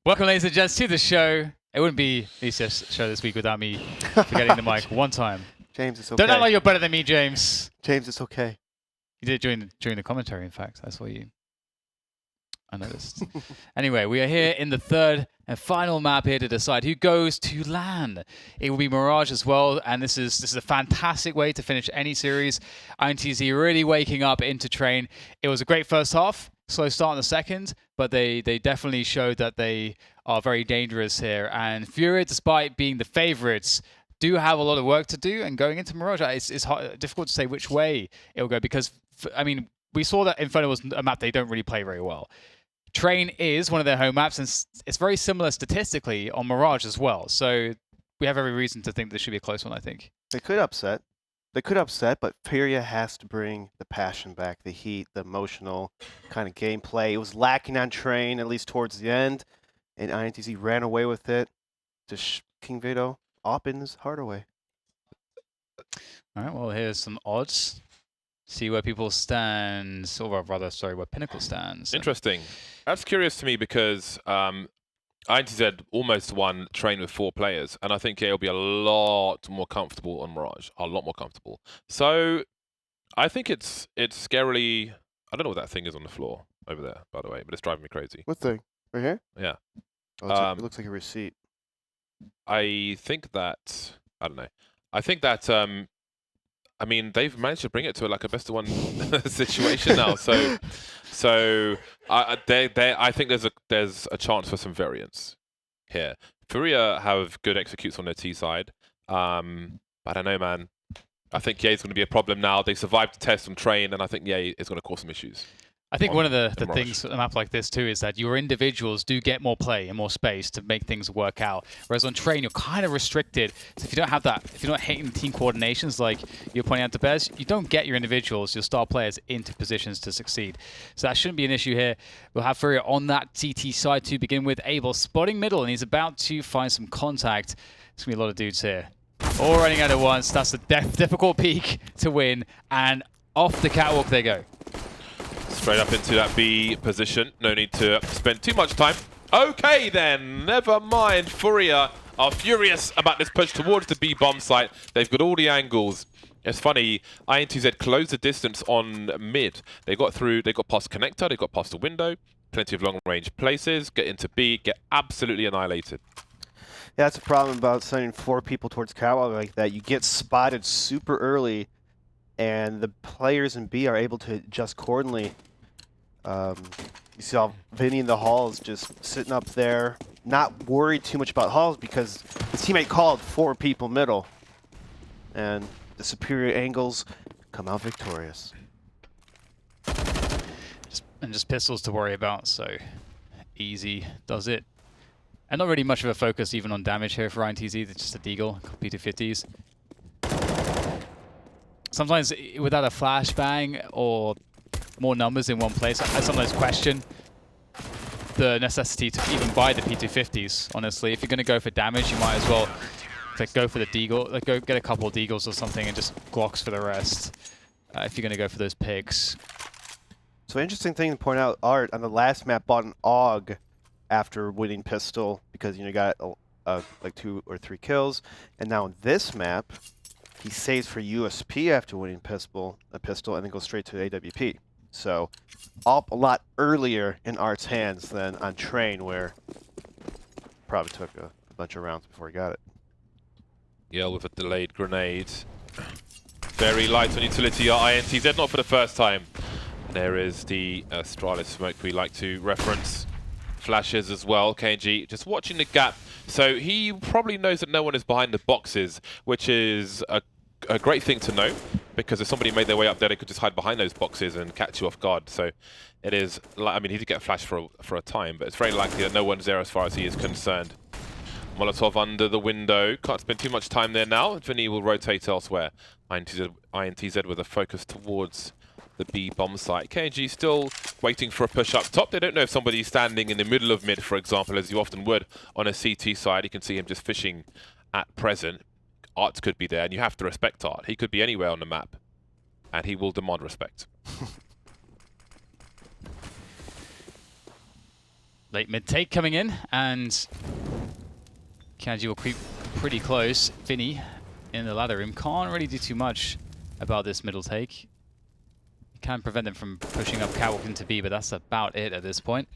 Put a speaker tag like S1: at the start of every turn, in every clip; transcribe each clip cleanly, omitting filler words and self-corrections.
S1: Welcome, ladies and gents, to the show. It wouldn't be ECS show this week without me forgetting the mic one time.
S2: James, it's okay.
S1: Don't act like you're better than me, James.
S2: James, it's okay.
S1: You did it during the commentary, in fact. I saw you. I noticed. Anyway, we are here in the third and final map here to decide who goes to LAN. It will be Mirage as well, and this is a fantastic way to finish any series. INTZ really waking up into train. It was a great first half. Slow start in the second, but they definitely showed that they are very dangerous here. And FURIA, despite being the favorites, do have a lot of work to do. And going into Mirage, it's difficult to say which way it will go because, I mean, we saw that Inferno was a map they don't really play very well. Train is one of their home maps, and it's very similar statistically on Mirage as well. So we have every reason to think this should be a close one, I think.
S2: They could upset. But FURIA has to bring the passion back, the heat, the emotional kind of gameplay. It was lacking on Train, at least towards the end, and INTZ ran away with it. Just King Vito opping his heart away.
S1: All right, well, here's some odds. See where people stand, or rather, sorry, where Pinnacle stands.
S3: Interesting. That's curious to me because INTZ almost won Train with 4 players, and I think it'll be a lot more comfortable on Mirage, a lot more comfortable. So I think it's scarily. I don't know what that thing is on the floor over there, by the way, but it's driving me crazy.
S2: What thing? Right here?
S3: Yeah.
S2: Oh, it looks like a receipt.
S3: I think that I don't know. I think that I mean they've managed to bring it to like a best of one situation now. So I think there's a chance for some variance here. FURIA have good executes on their T side. I don't know, man. I think Ye's going to be a problem now. They survived the test on Train, and I think Ye is going to cause some issues.
S1: I think one of the things with a map like this too is that your individuals do get more play and more space to make things work out. Whereas on Train, you're kind of restricted. So if you don't have that, if you're not hitting team coordinations like you're pointing out to Bez, you don't get your individuals, your star players, into positions to succeed. So that shouldn't be an issue here. We'll have FURIA on that CT side to begin with. Abel spotting middle, and he's about to find some contact. There's going to be a lot of dudes here. All running out at once. That's a difficult peak to win. And off the catwalk they go.
S3: Straight up into that B position. No need to spend too much time. Okay then, never mind. FURIA are furious about this push towards the B bomb site. They've got all the angles. It's funny, INTZ closed the distance on mid. They got through, they got past connector, they got past the window. Plenty of long range places, get into B, get absolutely annihilated.
S2: Yeah, that's a problem about sending 4 people towards catwalk like that. You get spotted super early, and the players in B are able to adjust accordingly. You see how Vinny in the halls just sitting up there, not worried too much about halls because his teammate called 4 people middle. And the superior angles come out victorious.
S1: Just pistols to worry about, so easy does it. And not really much of a focus even on damage here for INTZ, it's just a deagle, P250s. Sometimes without a flashbang or more numbers in one place, I sometimes question the necessity to even buy the P250s, honestly. If you're going to go for damage, you might as well go for the deagle, go get a couple of deagles or something and just Glocks for the rest, if you're going to go for those picks.
S2: So interesting thing to point out, Art, on the last map bought an AUG after winning pistol because you got like 2 or 3 kills, and now on this map, he saves for USP after winning a pistol and then goes straight to AWP. So, up a lot earlier in Art's hands than on Train, where probably took a bunch of rounds before he got it.
S3: Yell with a delayed grenade. Very light on utility at INTZ, not for the first time. There is the Astralis smoke we like to reference. Flashes as well, KNG just watching the gap. So he probably knows that no one is behind the boxes, which is a great thing to know, because if somebody made their way up there, they could just hide behind those boxes and catch you off guard. So it is, I mean, he did get flashed for a time, but it's very likely that no one's there as far as he is concerned. Molotov under the window. Can't spend too much time there now. Vinny will rotate elsewhere. INTZ with a focus towards the B bomb site. KNG still waiting for a push up top. They don't know if somebody's standing in the middle of mid, for example, as you often would on a CT side. You can see him just fishing at present. Art could be there, and you have to respect Art. He could be anywhere on the map, and he will demand respect.
S1: Late mid take coming in, and Kanji will creep pretty close. Vinny in the ladder room can't really do too much about this middle take. You can prevent them from pushing up catwalk into B, but that's about it at this point.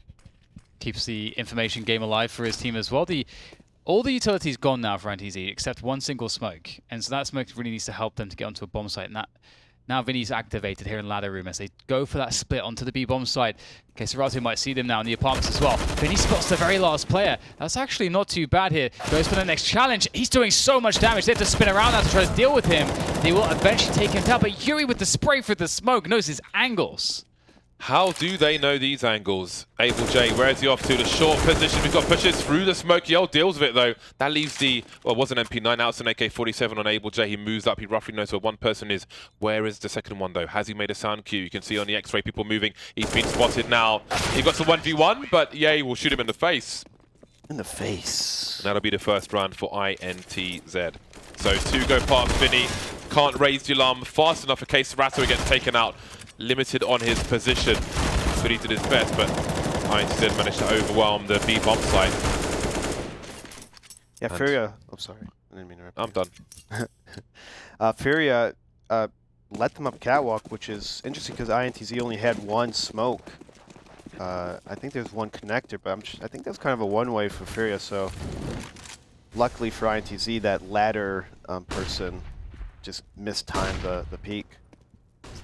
S1: Keeps the information game alive for his team as well. All the utility's gone now for INTZ except one single smoke, and so that smoke really needs to help them to get onto a bomb site. And that now Vinny's activated here in ladder room as they go for that split onto the B bomb site. Okay, Serato might see them now in the apartments as well. Vinny spots the very last player. That's actually not too bad here. Goes for the next challenge. He's doing so much damage. They have to spin around now to try to deal with him. They will eventually take him down, but Yuri with the spray for the smoke knows his angles.
S3: How do they know these angles? Able J, where's he off to? The short position. We've got pushes through the smoke. Yell deals with it though. That leaves the, well, it was an MP9. Now it's an AK-47 on Able J. He moves up. He roughly knows where one person is. Where is the second one though? Has he made a sound cue? You can see on the X-ray people moving. He's been spotted now. He got to 1v1, but Ye will shoot him in the face.
S2: In the face.
S3: And that'll be the first round for INTZ. So 2 go past Vinny. Can't raise the alarm fast enough in case Serato gets taken out. Limited on his position. But he did his best, but INTZ managed to overwhelm the B bomb site.
S2: Yeah, FURIA. Oh, sorry. I didn't mean to interrupt.
S3: I'm done.
S2: FURIA let them up catwalk, which is interesting because INTZ only had one smoke. I think there's one connector, but I think that's kind of a one-way for FURIA. So luckily for INTZ, that ladder person just mistimed the peak.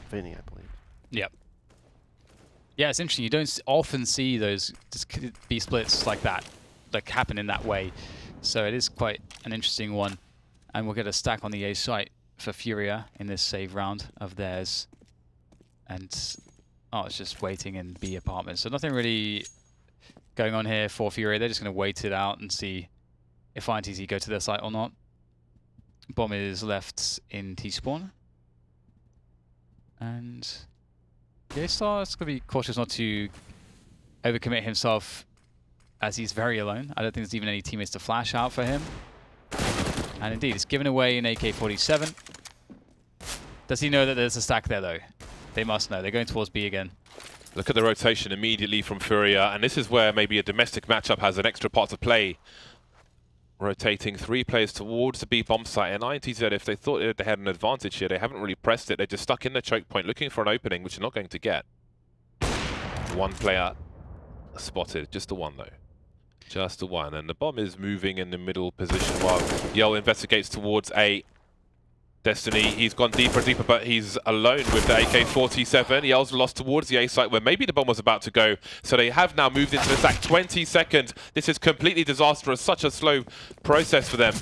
S2: Vinny, I believe.
S1: Yep. Yeah, it's interesting. You don't often see those B splits like that, like happen in that way. So it is quite an interesting one. And we'll get a stack on the A site for FURIA in this save round of theirs. And oh, it's just waiting in B apartments. So nothing really going on here for FURIA. They're just going to wait it out and see if INTZ go to their site or not. Bomb is left in T-spawn. And Daystar is going to be cautious not to overcommit himself as he's very alone. I don't think there's even any teammates to flash out for him. And indeed, it's given away an AK-47. Does he know that there's a stack there, though? They must know. They're going towards B again.
S3: Look at the rotation immediately from FURIA, and this is where maybe a domestic matchup has an extra part to play. Rotating 3 players towards the B bomb site, and INTZ, if they thought they had an advantage here, they haven't really pressed it. They're just stuck in the choke point looking for an opening, which they're not going to get. 1 player spotted, just the one though. Just the one, and the bomb is moving in the middle position while Yell investigates towards A. Destiny, he's gone deeper and deeper, but he's alone with the AK-47. Yell's lost towards the A site where maybe the bomb was about to go. So they have now moved into the stack 20 seconds. This is completely disastrous, such a slow process for them.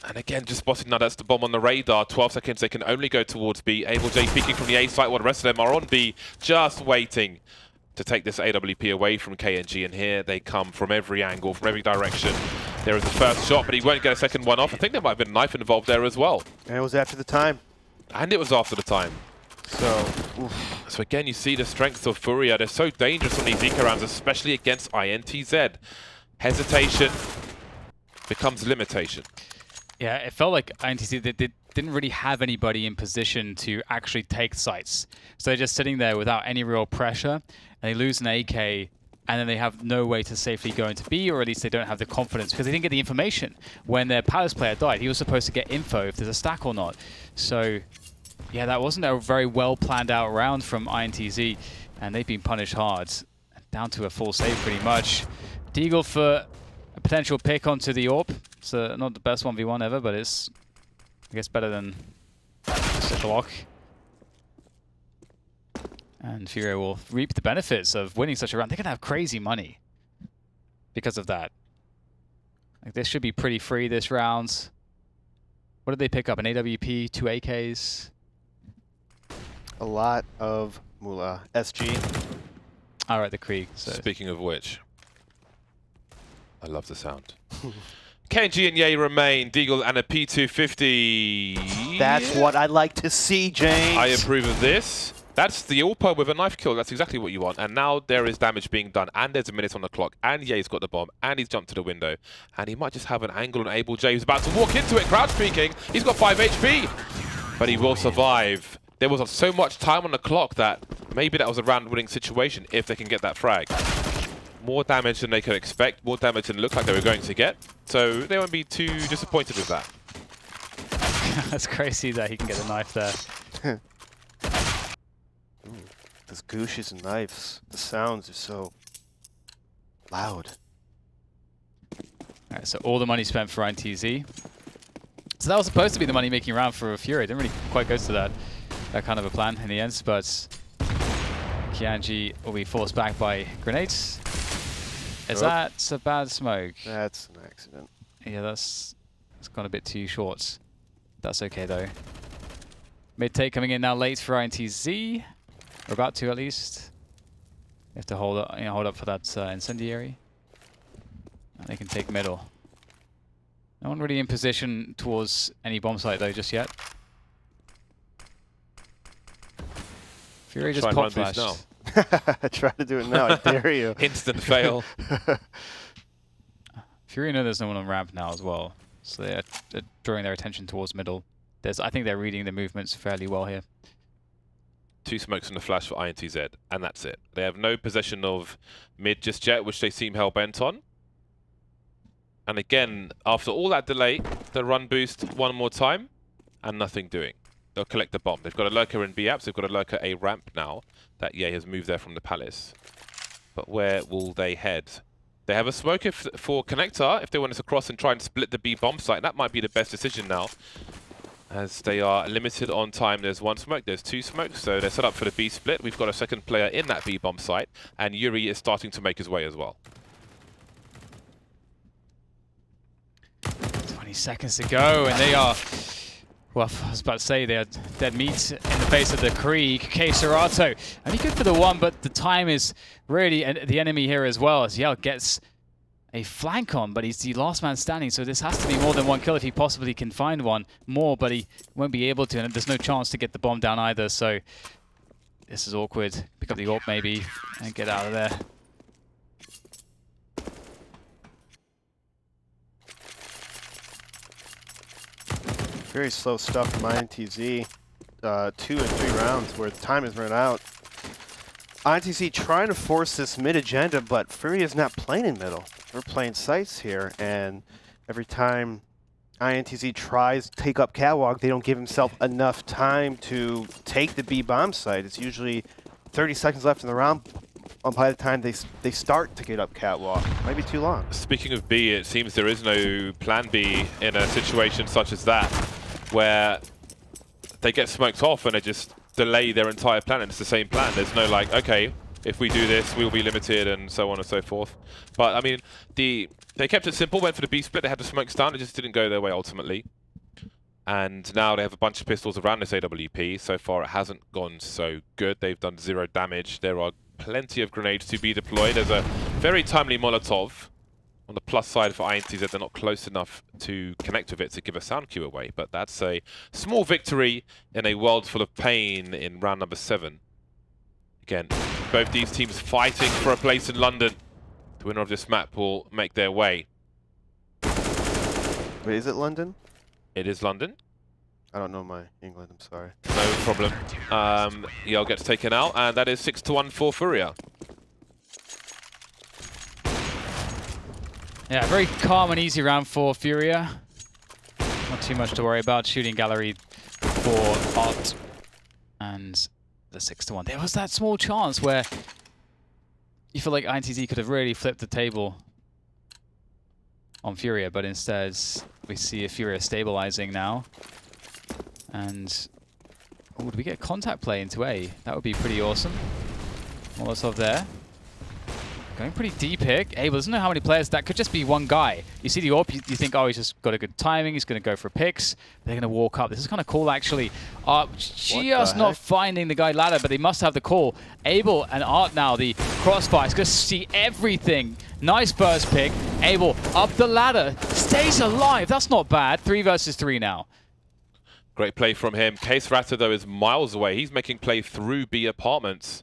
S3: And again, just spotted now, that's the bomb on the radar. 12 seconds, they can only go towards B. Able J peeking from the A site while the rest of them are on B, just waiting to take this AWP away from KNG. And here they come from every angle, from every direction. There is the first shot, but he won't get a second one off. I think there might have been a knife involved there as well.
S2: And it was after the time.
S3: And it was after the time.
S2: So,
S3: So again, you see the strength of FURIA. They're so dangerous on these eco rounds, especially against INTZ. Hesitation becomes limitation.
S1: Yeah, it felt like INTZ they didn't really have anybody in position to actually take sites. So they're just sitting there without any real pressure, and they lose an AK, and then they have no way to safely go into B, or at least they don't have the confidence, because they didn't get the information. When their Palace player died, he was supposed to get info if there's a stack or not. So, yeah, that wasn't a very well planned out round from INTZ, and they've been punished hard. Down to a full save, pretty much. Deagle for a potential pick onto the AWP. It's not the best 1v1 ever, but it's, I guess, better than a block. And FURIA will reap the benefits of winning such a round. They're going to have crazy money because of that. Like, this should be pretty free this round. What did they pick up? An AWP, 2 AKs?
S2: a lot of moolah. SG.
S1: All right, the Krieg. So.
S3: Speaking of which, I love the sound. KNG and Ye remain. Deagle and a P250.
S2: That's what I like to see, James.
S3: I approve of this. That's the AWP with a knife kill. That's exactly what you want. And now there is damage being done, and there's a minute on the clock, and Ye's got the bomb, and he's jumped to the window, and he might just have an angle on Able J. He's about to walk into it, crouch peeking. He's got 5 HP, but he will survive. There was so much time on the clock that maybe that was a round-winning situation if they can get that frag. more damage than they could expect, more damage than it looked like they were going to get. So they won't be too disappointed with that.
S1: That's crazy that he can get the knife there.
S2: Those gooshes and knives, the sounds are so loud.
S1: Alright, so all the money spent for INTZ. So that was supposed to be the money-making round for FURIA. Didn't really quite go to that kind of a plan in the end, but Kianji will be forced back by grenades. Is that a bad smoke?
S2: That's an accident.
S1: Yeah, that's gone a bit too short. That's okay though. Mid-take coming in now late for INTZ. We're about to at least. You have to hold up for that incendiary. And they can take middle. No one really in position towards any bomb site though just yet. FURIA just pop flashed.
S3: Now.
S2: Try to do it now, I dare you.
S3: Instant fail.
S1: FURIA know there's no one on ramp now as well. So they're drawing their attention towards middle. I think they're reading the movements fairly well here.
S3: 2 smokes and a flash for INTZ, and that's it. They have no possession of mid just yet, which they seem hell-bent on. And again, after all that delay, the run boost one more time, and nothing doing. They'll collect the bomb. They've got a lurker in B apps, they've got a lurker A ramp now, that Ye has moved there from the palace. But where will they head? They have a smoke for connector, if they want us to cross and try and split the B bomb site. That might be the best decision now, as they are limited on time. There's 1 smoke, there's 2 smokes, so they're set up for the B split. We've got a second player in that B bomb site, and Yuri is starting to make his way as well.
S1: 20 seconds to go, and they are, well, I was about to say they're dead meat in the face of the Krieg. Serato, only good for the 1, but the time is really the enemy here as well, as Yell gets a flank on, but he's the last man standing, so this has to be more than 1 kill if he possibly can find one more, but he won't be able to, and there's no chance to get the bomb down either, so this is awkward. Pick up the AWP maybe, and get out of there.
S2: Very slow stuff from INTZ. 2 and 3 rounds where time has run out. INTZ trying to force this mid agenda, but FURIA is not playing in middle. We're playing sites here, and every time INTZ tries to take up Catwalk, they don't give himself enough time to take the B bomb site. It's usually 30 seconds left in the round. By the time they start to get up Catwalk, might be too long.
S3: Speaking of B, it seems there is no plan B in a situation such as that, where they get smoked off and they just delay their entire plan, and it's the same plan. There's no like, okay, if we do this, we'll be limited, and so on and so forth. But I mean, they kept it simple, went for the B split, they had the smokes down, it just didn't go their way ultimately. And now they have a bunch of pistols around this AWP. So far it hasn't gone so good. They've done 0 damage. There are plenty of grenades to be deployed. There's a very timely Molotov. On the plus side for INTZ, they're not close enough to connect with it to give a sound cue away, but that's a small victory in a world full of pain in round number 7. Again, both these teams fighting for a place in London. The winner of this map will make their way.
S2: Wait, is it London?
S3: It is London.
S2: I don't know my England, I'm sorry.
S3: No problem. Yell gets taken out, and that is 6-1 for FURIA.
S1: Yeah, very calm and easy round for FURIA. Not too much to worry about. Shooting gallery for Art and the 6-1. There was that small chance where you feel like INTZ could have really flipped the table on FURIA, but instead we see a FURIA stabilizing now. And oh, would we get contact play into A? That would be pretty awesome. Molotov there. Going pretty deep here. Abel doesn't know how many players. That could just be 1 guy. You see the AWP, you think, oh, he's just got a good timing. He's going to go for picks. They're going to walk up. This is kind of cool, actually. Just not finding the guy ladder, but they must have the call. Abel and Art now, the crossfire. He's going to see everything. Nice first pick. Abel up the ladder. Stays alive. That's not bad. 3 versus 3 now.
S3: Great play from him. Case Ratter, though, is miles away. He's making play through B apartments.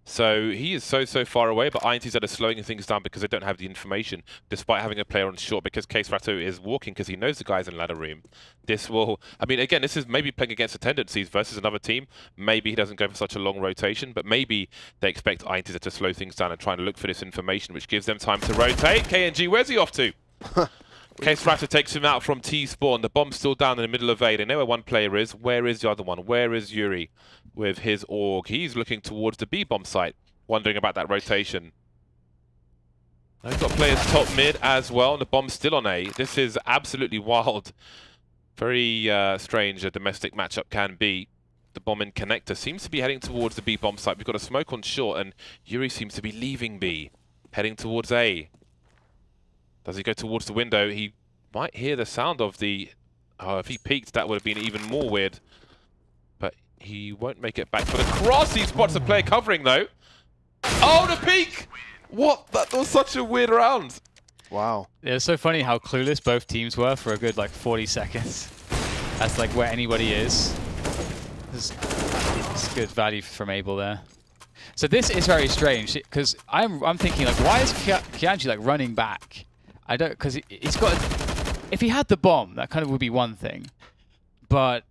S3: So he is so far away, but INTZ are slowing things down because they don't have the information, despite having a player on short, because Case Ratto is walking because he knows the guys in ladder room. This will, I mean, again, this is maybe playing against the tendencies versus another team. Maybe he doesn't go for such a long rotation, but maybe they expect INTZ to slow things down and try and look for this information, which gives them time to rotate. KNG, where's he off to? Case Ratto takes him out from T-spawn. The bomb's still down in the middle of A. They know where one player is. Where is the other one? Where is Yuri with his AUG? He's looking towards the B-bomb site, wondering about that rotation. They've got players top mid as well, and the bomb's still on A. This is absolutely wild. Very strange a domestic matchup can be. The bomb in connector seems to be heading towards the B-bomb site. We've got a smoke on short, and Yuri seems to be leaving B, heading towards A. Does he go towards the window? He might hear the sound of the... Oh, if he peeked, that would have been even more weird. But he won't make it back for the cross. He spots a player covering, though. Oh, the peek! What? That was such a weird round.
S2: Wow.
S1: It was so funny how clueless both teams were for a good, like, 40 seconds. That's, like, where anybody is. It's good value from Abel there. So this is very strange, because I'm thinking, like, why is Kianji, like, running back? I don't, because he's got. If he had the bomb, that kind of would be one thing, but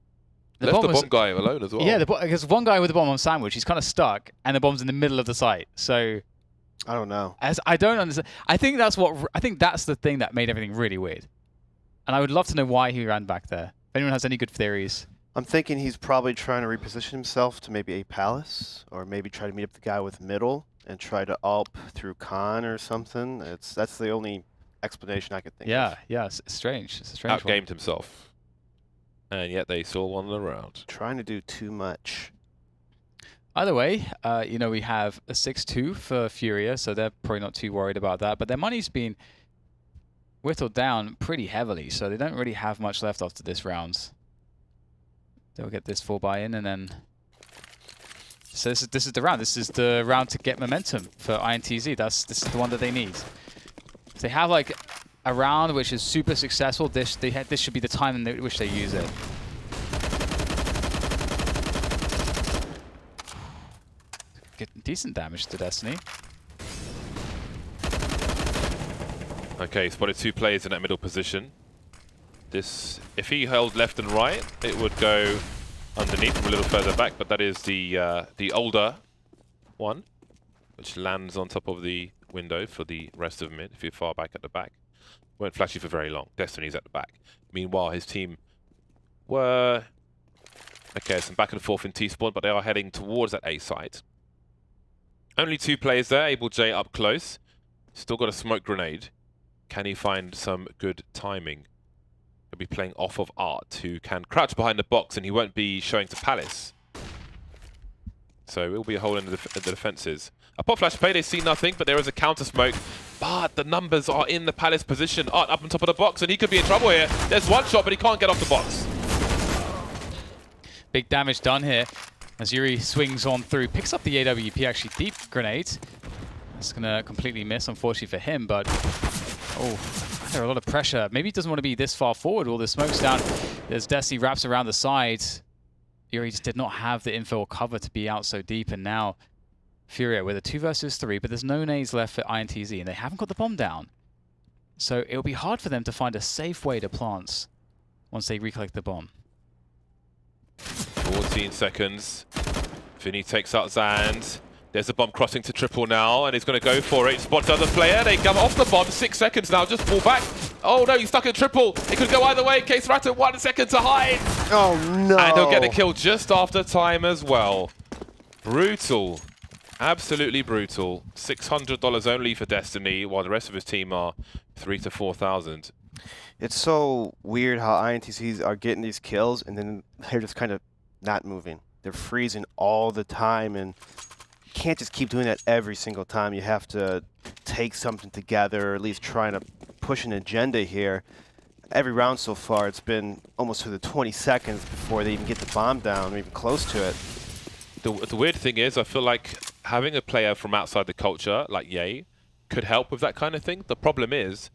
S3: the bomb guy alone as well.
S1: Yeah, because one guy with the bomb on sandwich, he's kind of stuck, and the bomb's in the middle of the site. So
S2: I don't know.
S1: I don't understand. I think that's the thing that made everything really weird, and I would love to know why he ran back there. If anyone has any good theories. I'm
S2: thinking he's probably trying to reposition himself to maybe a palace, or maybe try to meet up the guy with middle and try to AWP through con or something. That's the only explanation I could think of.
S1: Yeah, it's strange. It's a strange
S3: Outgamed
S1: one.
S3: himself. And yet they still won the round.
S2: Trying to do too much.
S1: Either way, you know, we have a 6-2 for FURIA, so they're probably not too worried about that. But their money's been whittled down pretty heavily, so they don't really have much left after this round. They'll get this full buy-in, and then... So this is the round. This is the round to get momentum for INTZ. This is the one that they need. If they have like a round which is super successful, this should be the time in which they use it. Getting decent damage to Destiny.
S3: Okay, spotted two players in that middle position. This, if he held left and right, it would go underneath from a little further back, but that is the older one, which lands on top of the window for the rest of mid. If you're far back at the back, won't flash you for very long. Destiny's at the back. Meanwhile, his team were okay. Some back and forth in T-spawn, but they are heading towards that A site. Only two players there. Able J up close. Still got a smoke grenade. Can he find some good timing? He'll be playing off of Art, who can crouch behind the box, and he won't be showing to Palace. So it will be a hole in the defenses. A pop flash play, they see nothing, but there is a counter smoke. But the numbers are in the Palace position. Art up on top of the box, and he could be in trouble here. There's one shot, but he can't get off the box.
S1: Big damage done here as Yuri swings on through, picks up the AWP, actually deep grenade. It's going to completely miss, unfortunately for him, but oh, under a lot of pressure. Maybe he doesn't want to be this far forward. All the smoke's down. There's Desi wraps around the side. Yuri just did not have the info or cover to be out so deep, and now FURIA with a 2 versus 3, but there's no nades left for INTZ, and they haven't got the bomb down. So it'll be hard for them to find a safe way to plant once they recollect the bomb.
S3: 14 seconds. Vinny takes out Zand. There's a bomb crossing to triple now, and he's going to go for it. Spots the other player. They come off the bomb. 6 seconds now. Just pull back. Oh no, he's stuck in triple. It could go either way. Case Ratto, 1 second to hide.
S2: Oh no.
S3: And he'll get the kill just after time as well. Brutal. Absolutely brutal. $600 only for Destiny, while the rest of his team are 3,000 to 4,000.
S2: It's so weird how INTZs are getting these kills, and then they're just kind of not moving. They're freezing all the time, and you can't just keep doing that every single time. You have to take something together, or at least trying to push an agenda here. Every round so far, it's been almost to the 20 seconds before they even get the bomb down, or even close to it.
S3: The weird thing is, I feel like having a player from outside the culture, like Ye, could help with that kind of thing. The problem is,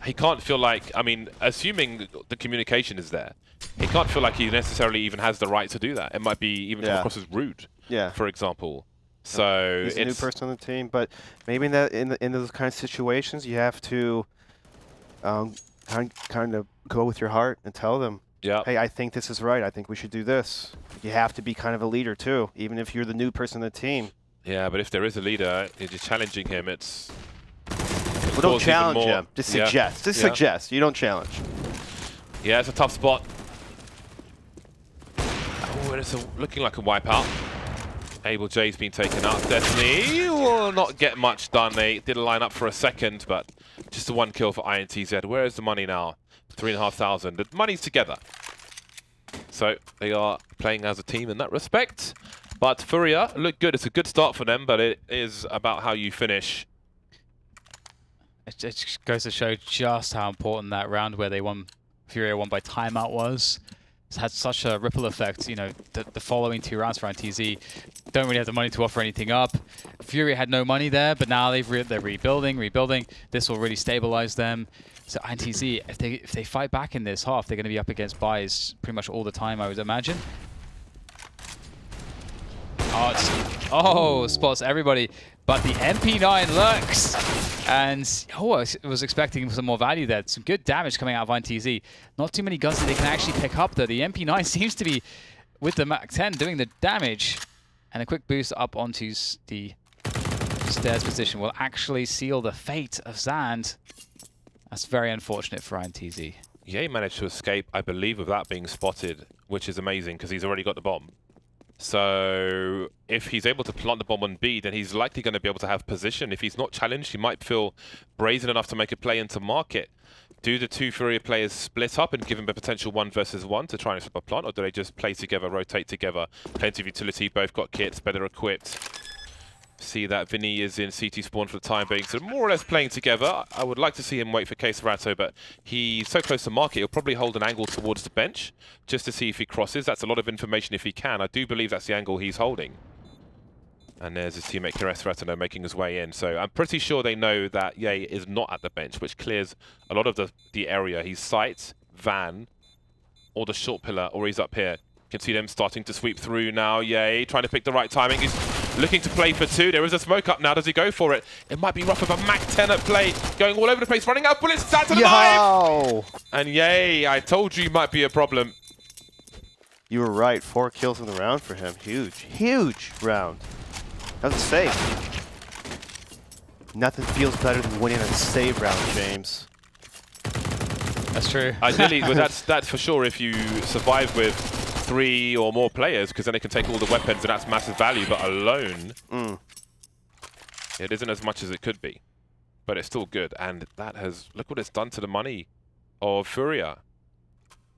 S3: he can't feel like, I mean, assuming the communication is there, he can't feel like he necessarily even has the right to do that. It might be even come across as rude, for example. So
S2: he's a new person on the team, but maybe in those kind of situations, you have to kind of go with your heart and tell them,
S3: yeah,
S2: hey, I think this is right. I think we should do this. You have to be kind of a leader too, even if you're the new person on the team.
S3: yeah. But if there is a leader, if you're challenging him, it's
S2: Well, don't challenge him. Just suggest. Just suggest. You don't challenge.
S3: Yeah, it's a tough spot. Oh, it's looking like a wipeout. Able J's been taken up. Destiny will not get much done. They did line up for a second, but just the 1 kill for INTZ. Where is the money now? 3,500. The money's together. So they are playing as a team in that respect. But FURIA look good. It's a good start for them, but it is about how you finish.
S1: It just goes to show just how important that round where they won, FURIA won by timeout was. It's had such a ripple effect. You know, the following 2 rounds for INTZ don't really have the money to offer anything up. FURIA had no money there, but now they're rebuilding. This will really stabilize them. So INTZ, if they fight back in this half, they're going to be up against buys pretty much all the time, I would imagine. Oh, spots everybody. But the MP9 lurks. And, I was expecting some more value there. Some good damage coming out of INTZ. Not too many guns that they can actually pick up, though. The MP9 seems to be, with the Mach 10, doing the damage. And a quick boost up onto the stairs position will actually seal the fate of Zand. That's very unfortunate for INTZ.
S3: Yeah, he managed to escape, I believe, without being spotted, which is amazing because he's already got the bomb. So if he's able to plant the bomb on B, then he's likely going to be able to have position. If he's not challenged, he might feel brazen enough to make a play into market. Do the 2 FURIA players split up and give him a potential 1 versus 1 to try and stop a plant, or do they just play together, rotate together? Plenty of utility, both got kits, better equipped. See that Vinny is in CT spawn for the time being, so more or less playing together. I would like to see him wait for Queserato, but he's so close to market, he'll probably hold an angle towards the bench just to see if he crosses. That's a lot of information if he can. I do believe that's the angle he's holding. And there's his teammate Queserato making his way in. So I'm pretty sure they know that Ye is not at the bench, which clears a lot of the area. He's sight, van, or the short pillar, or he's up here. You can see them starting to sweep through now. Ye trying to pick the right timing. He's looking to play for 2. There is a smoke up now. Does he go for it? It might be rough with a Mach 10 at play. Going all over the place, running out bullets. Down to the 5! And Ye, I told you might be a problem.
S2: You were right. 4 kills in the round for him. Huge round. That was a save. Nothing feels better than winning a save round, James.
S1: That's true.
S3: Ideally, well, that's for sure if you survive with 3 or more players, because then they can take all the weapons and that's massive value, but alone, it isn't as much as it could be. But it's still good, and that has, look what it's done to the money of FURIA.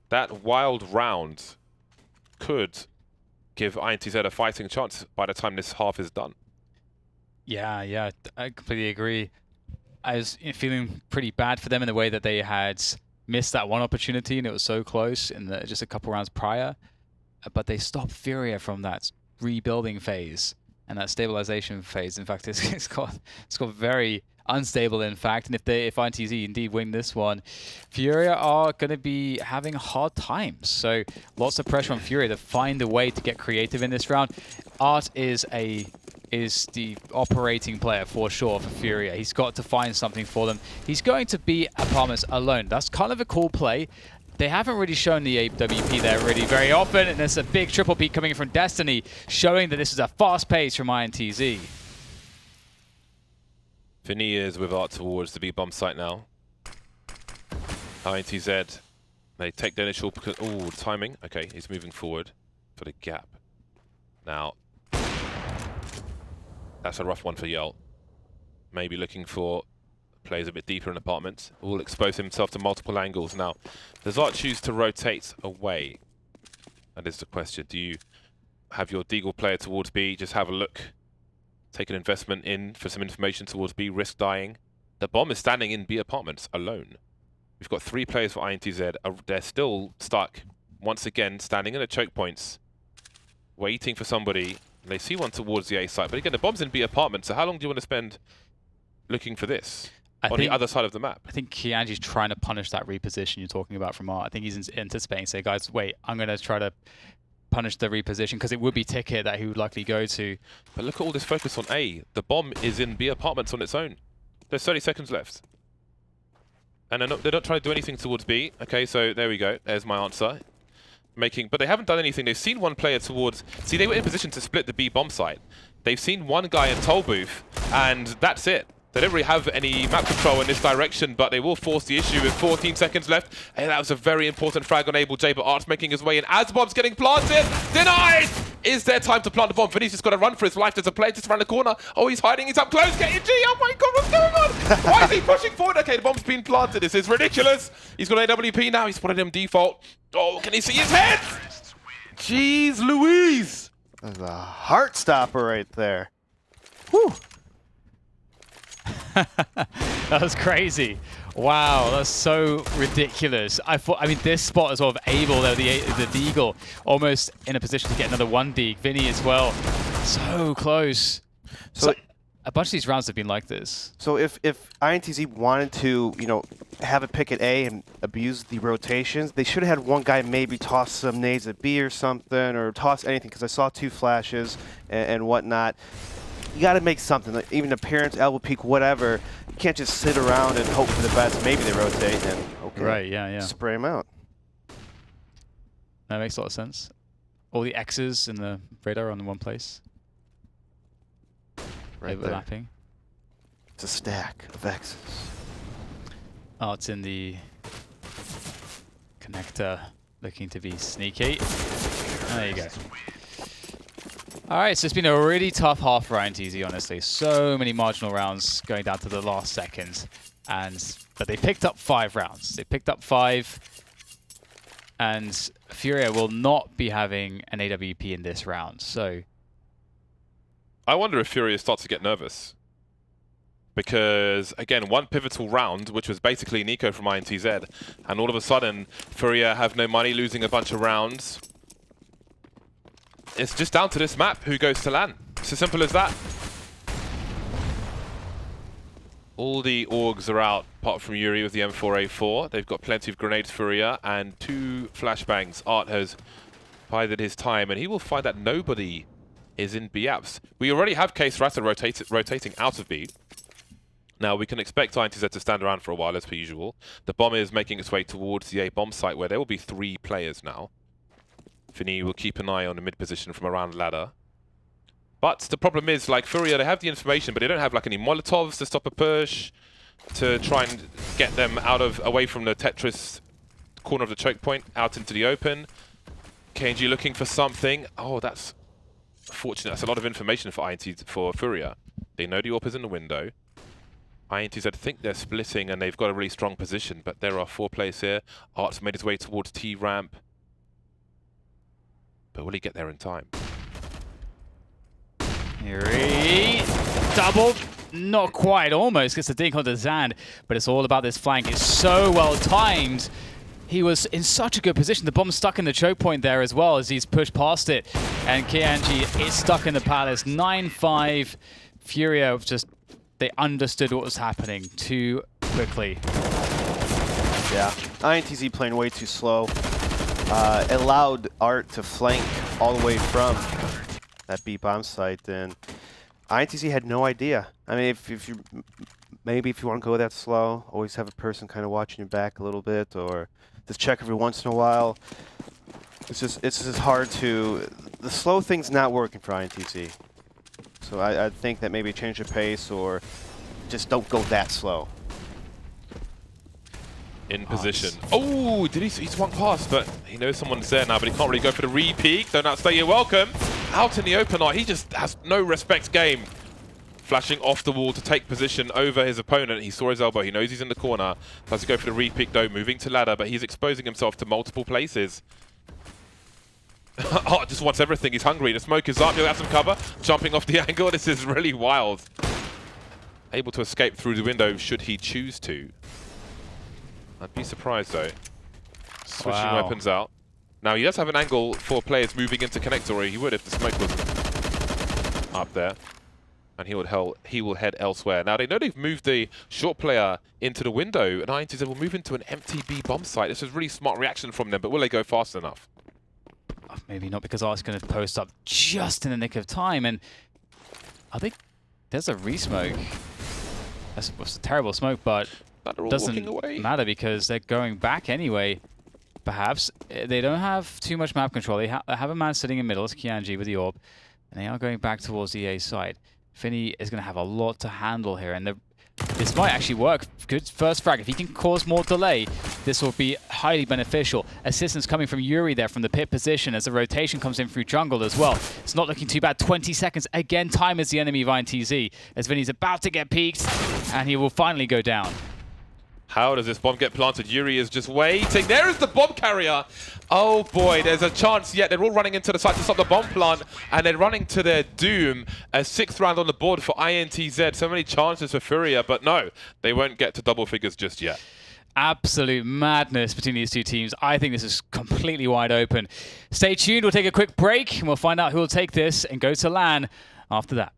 S3: That wild round could give INTZ a fighting chance by the time this half is done.
S1: Yeah, I completely agree. I was feeling pretty bad for them in the way that they had missed that one opportunity, and it was so close in just a couple rounds prior. But they stopped FURIA from that rebuilding phase and that stabilization phase. In fact, it's got very unstable, in fact. And if INTZ indeed win this one, FURIA are going to be having hard times. So lots of pressure on FURIA to find a way to get creative in this round. Art is the operating player for sure for FURIA. He's got to find something for them. He's going to be Apartments alone. That's kind of a cool play. They haven't really shown the AWP there really very often, and there's a big triple peak coming in from Destiny, showing that this is a fast pace from INTZ.
S3: Vinny is with Art towards the B-bomb site now. INTZ, they take the initial, because, oh, the timing. Okay, he's moving forward for the gap. Now, that's a rough one for Yell. Maybe looking for players a bit deeper in Apartments. Will expose himself to multiple angles. Now, does Art choose to rotate away? That is the question. Do you have your Deagle player towards B, just have a look, take an investment in for some information towards B, risk dying? The bomb is standing in B Apartments alone. We've got 3 players for INTZ. They're still stuck, once again, standing in the choke points, waiting for somebody. They see one towards the A site, but again, the bomb's in B Apartments, so how long do you want to spend looking for this? On the other side of the map.
S1: I think Kianji's trying to punish that reposition you're talking about from Art. I think he's anticipating, say, guys, wait, I'm going to try to punish the reposition, because it would be Ticket that he would likely go to.
S3: But look at all this focus on A. The bomb is in B apartments on its own. There's 30 seconds left. And they're not trying to do anything towards B. Okay, so there we go. There's my answer. But they haven't done anything. They've seen one player towards... See, they were in position to split the B bomb site. They've seen one guy in toll booth, and that's it. They don't really have any map control in this direction, but they will force the issue with 14 seconds left. And that was a very important frag on Able J, but Art's making his way in as the bomb's getting planted. Denied! Is there time to plant the bomb? Vinny's just got to run for his life. There's a player just around the corner. Oh, he's hiding. He's up close. Getting G. Oh my God, what's going on? Why is he pushing forward? Okay, the bomb's been planted. This is ridiculous. He's got AWP now. He's spotted him default. Oh, can he see his head? Jeez Louise.
S2: That's a heart stopper right there. Whew.
S1: That was crazy. Wow, that's so ridiculous. I mean, this spot as well of Abel, though, the Deagle, almost in a position to get another 1D. Vinny as well. So close. So a bunch of these rounds have been like this.
S2: So if INTZ wanted to, you know, have a pick at A and abuse the rotations, they should have had one guy maybe toss some nades at B or something, or toss anything, because I saw 2 flashes and whatnot. You got to make something, like even appearance, elbow peek, whatever. You can't just sit around and hope for the best. Maybe they rotate and okay,
S1: right, yeah.
S2: spray them out.
S1: That makes a lot of sense. All the X's in the radar on the one place.
S2: Right
S1: overlapping.
S2: there. It's a stack of X's.
S1: Oh, it's in the connector, looking to be sneaky. There you go. All right, so it's been a really tough half for INTZ, honestly. So many marginal rounds going down to the last seconds. But they picked up 5 rounds. They picked up 5. And FURIA will not be having an AWP in this round. So
S3: I wonder if FURIA starts to get nervous. Because, again, one pivotal round, which was basically Nico from INTZ, and all of a sudden, FURIA have no money, losing a bunch of rounds. It's just down to this map, who goes to LAN. It's as simple as that. All the orgs are out, apart from Yuri with the M4A4. They've got plenty of grenades, FURIA, and 2 flashbangs. Art has bided his time, and he will find that nobody is in B apps. We already have Case Rata rotating out of B. Now, we can expect INTZ to stand around for a while, as per usual. The bomb is making its way towards the A bomb site, where there will be 3 players now. Vinny will keep an eye on the mid position from around ladder. But the problem is, like, FURIA, they have the information, but they don't have, like, any Molotovs to stop a push, to try and get them away from the Tetris corner of the choke point, out into the open. KNG looking for something. Oh, that's fortunate. That's a lot of information for FURIA. They know the AWP is in the window. INTZ think they're splitting, and they've got a really strong position, but there are 4 players here. Art's made his way towards T-ramp. But will he get there in time?
S1: Yuri, double, not quite, almost gets the dink onto Zand, but it's all about this flank. It's so well timed. He was in such a good position. The bomb's stuck in the choke point there as well as he's pushed past it. And KNG is stuck in the palace. 9-5. FURIA just, they understood what was happening too quickly.
S2: Yeah, INTZ playing way too slow. Allowed Art to flank all the way from that B bomb site, and INTZ had no idea. I mean, if you want to go that slow, always have a person kind of watching your back a little bit, or just check every once in a while. It's just hard to. The slow thing's not working for INTZ. So I think that maybe change the pace, or just don't go that slow.
S3: In position. Oh, he's one pass, but he knows someone's there now, but he can't really go for the re-peek. Don't outstay your welcome. Out in the open eye, he just has no respect game. Flashing off the wall to take position over his opponent. He saw his elbow, he knows he's in the corner. Tries to go for the re-peek though, moving to ladder, but he's exposing himself to multiple places. Art just wants everything, he's hungry. The smoke is up, he'll have some cover. Jumping off the angle, this is really wild. Able to escape through the window should he choose to. I'd be surprised though. Switching weapons out. Now he does have an angle for players moving into connector, or he would if the smoke wasn't up there. And he will head elsewhere. Now they know they've moved the short player into the window, and INTZ will move into an empty B bomb site. This is really smart reaction from them, but will they go fast enough?
S1: maybe not, because Art's going to post up just in the nick of time. And I think there's a re-smoke. That's a terrible smoke, but doesn't matter because they're going back anyway. Perhaps they don't have too much map control. They have a man sitting in middle, it's Kianji with the orb, and they are going back towards the A side. Finny is going to have a lot to handle here, and this might actually work. Good first frag. If he can cause more delay, this will be highly beneficial. Assistance coming from Yuri there from the pit position as the rotation comes in through jungle as well. It's not looking too bad. 20 seconds. Again, time is the enemy of INTZ as Vinny's about to get peeked, and he will finally go down.
S3: How does this bomb get planted? Yuri is just waiting. There is the bomb carrier. Oh boy, there's a chance yet. They're all running into the site to stop the bomb plant, and they're running to their doom. A 6th round on the board for INTZ. So many chances for FURIA, but no, they won't get to double figures just yet.
S1: Absolute madness between these two teams. I think this is completely wide open. Stay tuned. We'll take a quick break, and we'll find out who will take this and go to LAN after that.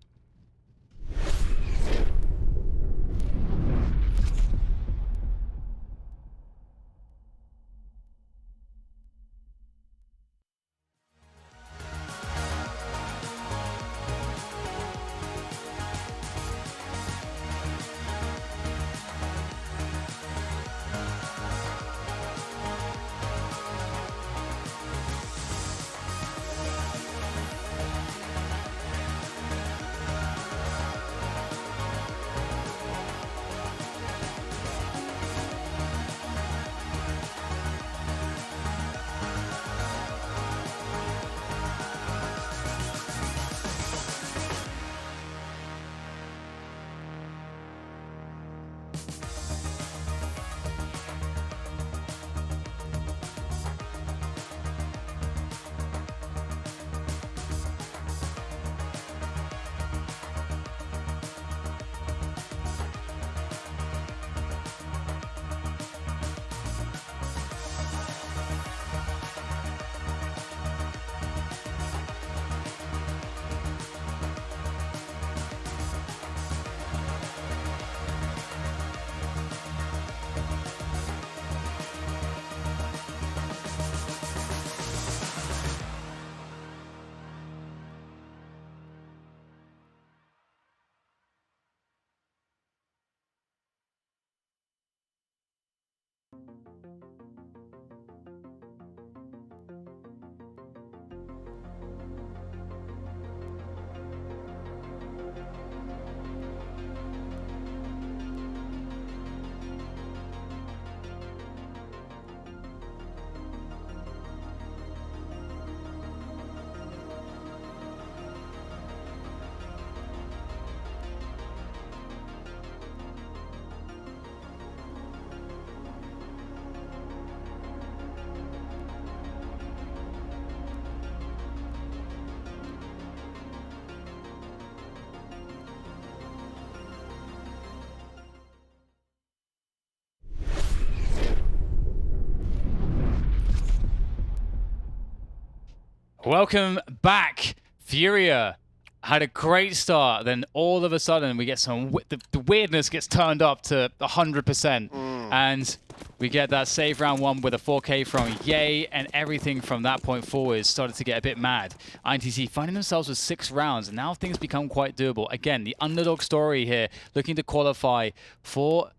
S1: Welcome back. FURIA had a great start, then all of a sudden we get some the weirdness gets turned up to 100%, and we get that save round 1 with a 4K from Ye, and everything from that point forward started to get a bit mad. INTZ finding themselves with 6 rounds, and now things become quite doable. Again, the underdog story here, looking to qualify for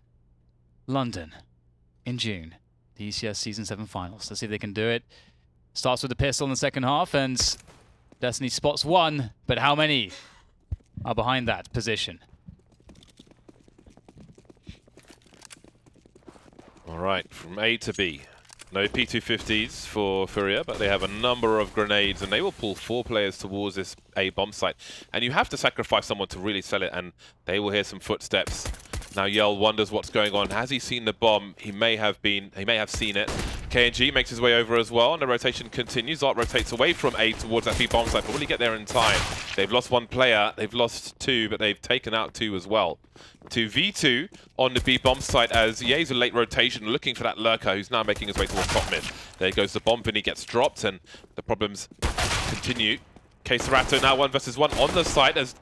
S1: London in June, the ECS Season 7 finals. Let's see if they can do it. Starts with the pistol in the second half, and Destiny spots 1, but how many are behind that position?
S3: All right, from A to B. No P250s for FURIA, but they have a number of grenades, and they will pull 4 players towards this A bomb site. And you have to sacrifice someone to really sell it, and they will hear some footsteps. Now Yell wonders what's going on. Has he seen the bomb? He may have seen it. KNG makes his way over as well, and the rotation continues. Art rotates away from A towards that B bomb site, but will he get there in time? They've lost 1 player, they've lost 2, but they've taken out 2 as well. 2v2 on the B bomb site as Ye's a late rotation looking for that lurker who's now making his way towards top mid. There goes the bomb, Vinny gets dropped, and the problems continue. K-Serato now 1 versus 1 on the site as